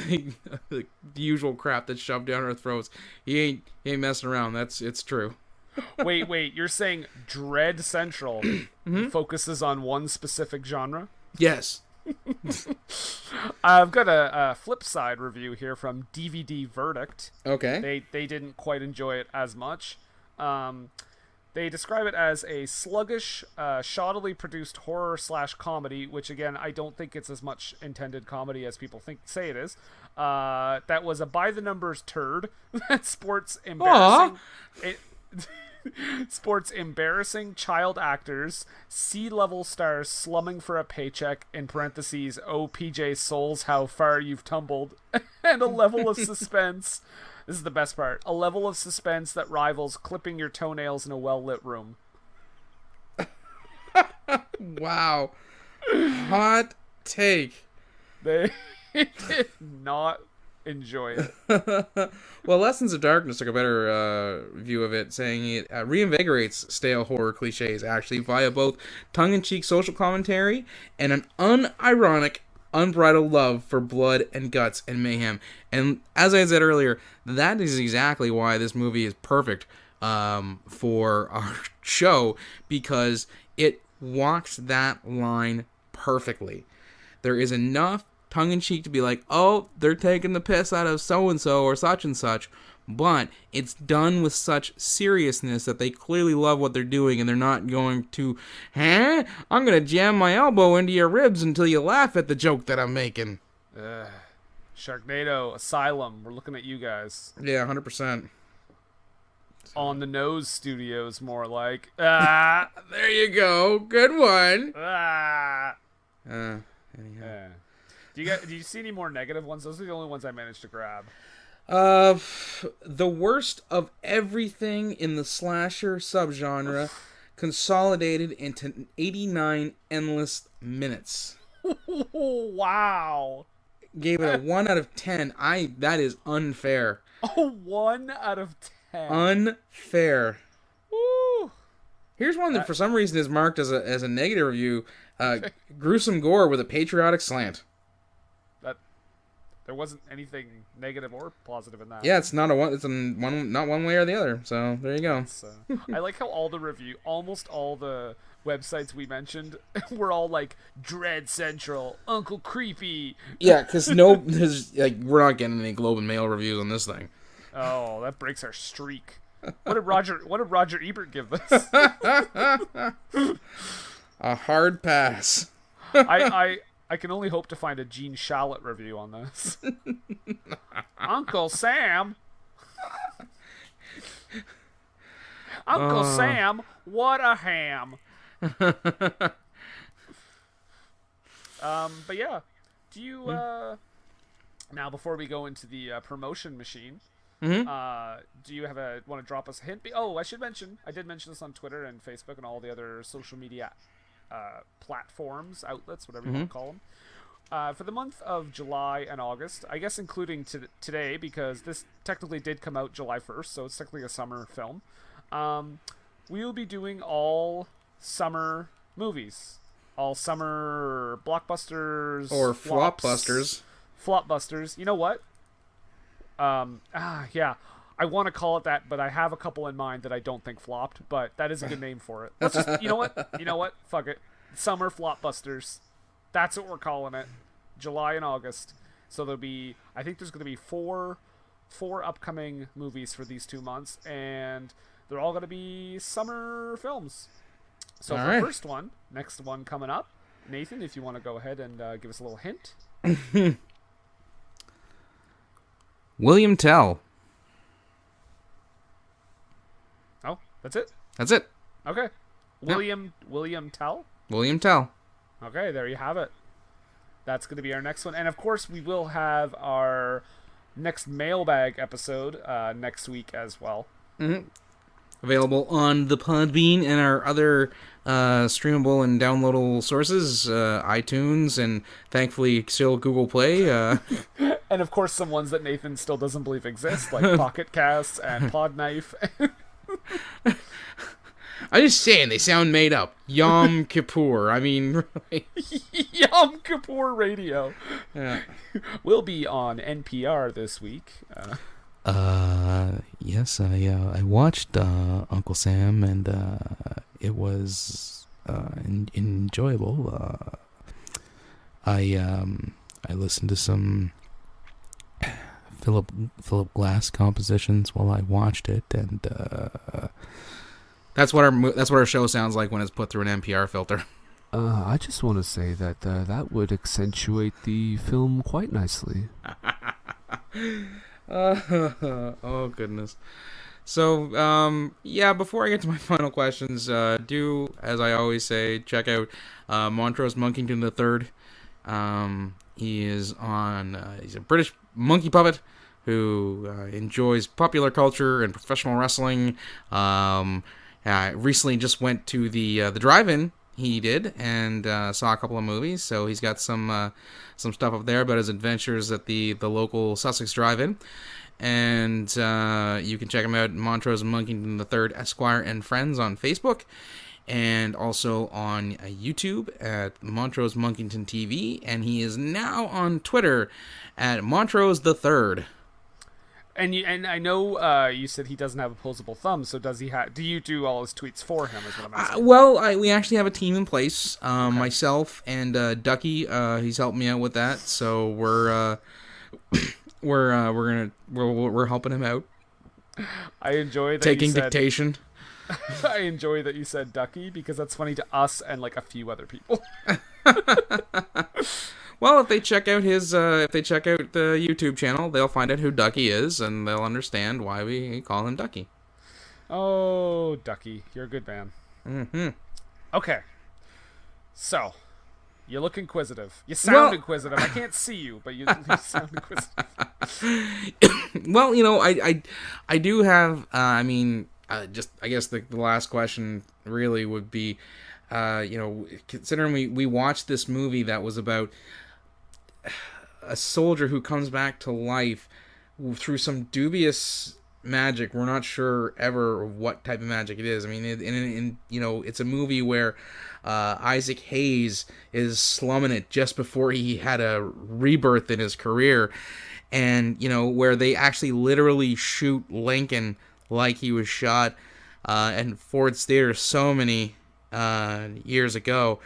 the usual crap that's shoved down our throats, he ain't messing around. It's true. Wait, you're saying Dread Central focuses on one specific genre? Yes. I've got a flip side review here from DVD Verdict. Okay. They didn't quite enjoy it as much. They describe it as a sluggish, shoddily produced horror/comedy, which again I don't think it's as much intended comedy as people say it is. That was a by the numbers turd that sports embarrassing. Sports embarrassing child actors, sea-level stars slumming for a paycheck, in parentheses, oh PJ Souls, how far you've tumbled, and a level of suspense. This is the best part. A level of suspense that rivals clipping your toenails in a well-lit room. Wow. Hot take. They did not enjoy it. Well, Lessons of Darkness took a better view of it, saying it reinvigorates stale horror cliches, actually, via both tongue-in-cheek social commentary and an unironic, unbridled love for blood and guts and mayhem. And as I said earlier, that is exactly why this movie is perfect for our show, because it walks that line perfectly. There is enough tongue-in-cheek to be like, oh, they're taking the piss out of so-and-so or such and such, but it's done with such seriousness that they clearly love what they're doing, and they're not going to, I'm going to jam my elbow into your ribs until you laugh at the joke that I'm making. Sharknado, Asylum, we're looking at you guys. Yeah, 100%. On the Nose Studios, more like. There you go. Good one. Anyhow. Do you see any more negative ones? Those are the only ones I managed to grab. The worst of everything in the slasher subgenre consolidated into 89 endless minutes. Wow. Gave it a 1 out of 10. That is unfair. Oh, 1 out of 10. Unfair. Woo. Here's one that for some reason is marked as a negative review. Gruesome gore with a patriotic slant. There wasn't anything negative or positive in that. Yeah, it's not not one way or the other. So there you go. I like how almost all the websites we mentioned were all like Dread Central, Uncle Creepy. Yeah, because we're not getting any Globe and Mail reviews on this thing. Oh, that breaks our streak. What did Roger Ebert give this? A hard pass. I can only hope to find a Gene Shalit review on this. Uncle Sam. Uncle Sam, what a ham. But yeah, do you now before we go into the promotion machine, do you want to drop us a hint? Oh, I did mention this on Twitter and Facebook and all the other social media platforms, outlets, whatever you want to call them. For the month of July and August, I guess including today, because this technically did come out July 1st, so it's technically a summer film, we will be doing all summer movies. All summer blockbusters. Or flopbusters. Flopbusters. You know what? Yeah. I want to call it that, but I have a couple in mind that I don't think flopped. But that is a good name for it. Let's just, you know what? Fuck it. Summer Flopbusters. That's what we're calling it. July and August. So I think there's going to be four upcoming movies for these 2 months, and they're all going to be summer films. So for the first one, next one coming up, Nathan, if you want to go ahead and give us a little hint. William Tell. Oh, that's it? That's it. Okay. William Tell? William Tell. Okay, there you have it. That's going to be our next one. And of course, we will have our next mailbag episode next week as well. Mm-hmm. Available on the Podbean and our other streamable and downloadable sources, iTunes, and thankfully still Google Play. And of course some ones that Nathan still doesn't believe exist, like Pocket Casts and Podknife. I'm just saying, they sound made up. Yom Kippur. I mean, really. Yom Kippur Radio. Yeah. We'll be on NPR this week. Yes, I watched Uncle Sam, and it was enjoyable. I listened to some Philip Glass compositions while I watched it, and that's what our show sounds like when it's put through an NPR filter. I just want to say that that would accentuate the film quite nicely. Oh goodness. So before I get to my final questions, do, as I always say, check out Montrose Monkington III. He's a British monkey puppet who enjoys popular culture and professional wrestling. Recently just went to the drive-in. He did, and saw a couple of movies, so he's got some stuff up there about his adventures at the local Sussex Drive-In. And you can check him out, Montrose Monkington III Esquire and Friends on Facebook, and also on YouTube at Montrose Monkington TV, and he is now on Twitter at Montrose the Third. And I know you said he doesn't have opposable thumbs, so do you do all his tweets for him, is what I'm asking? We actually have a team in place. Okay. Myself and Ducky, he's helping me out with that, so we're helping him out. I enjoy that taking dictation. I enjoy that you said Ducky, because that's funny to us and like a few other people. Well, if they check out the YouTube channel, they'll find out who Ducky is, and they'll understand why we call him Ducky. Oh, Ducky, you're a good man. Mm-hmm. Okay, so you look inquisitive. You sound inquisitive. I can't see you, but you sound inquisitive. Well, I do have. I guess the last question really would be, considering we watched this movie that was about a soldier who comes back to life through some dubious magic. We're not sure ever what type of magic it is. I mean, it's a movie where Isaac Hayes is slumming it just before he had a rebirth in his career, and where they actually literally shoot Lincoln like he was shot at Ford's Theater so many years ago,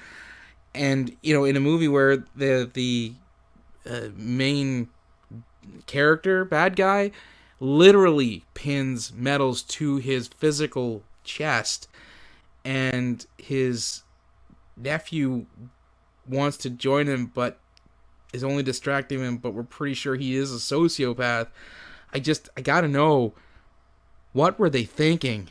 and in a movie where the main character, bad guy, literally pins medals to his physical chest, and his nephew wants to join him but is only distracting him, but we're pretty sure he is a sociopath. I gotta know, what were they thinking?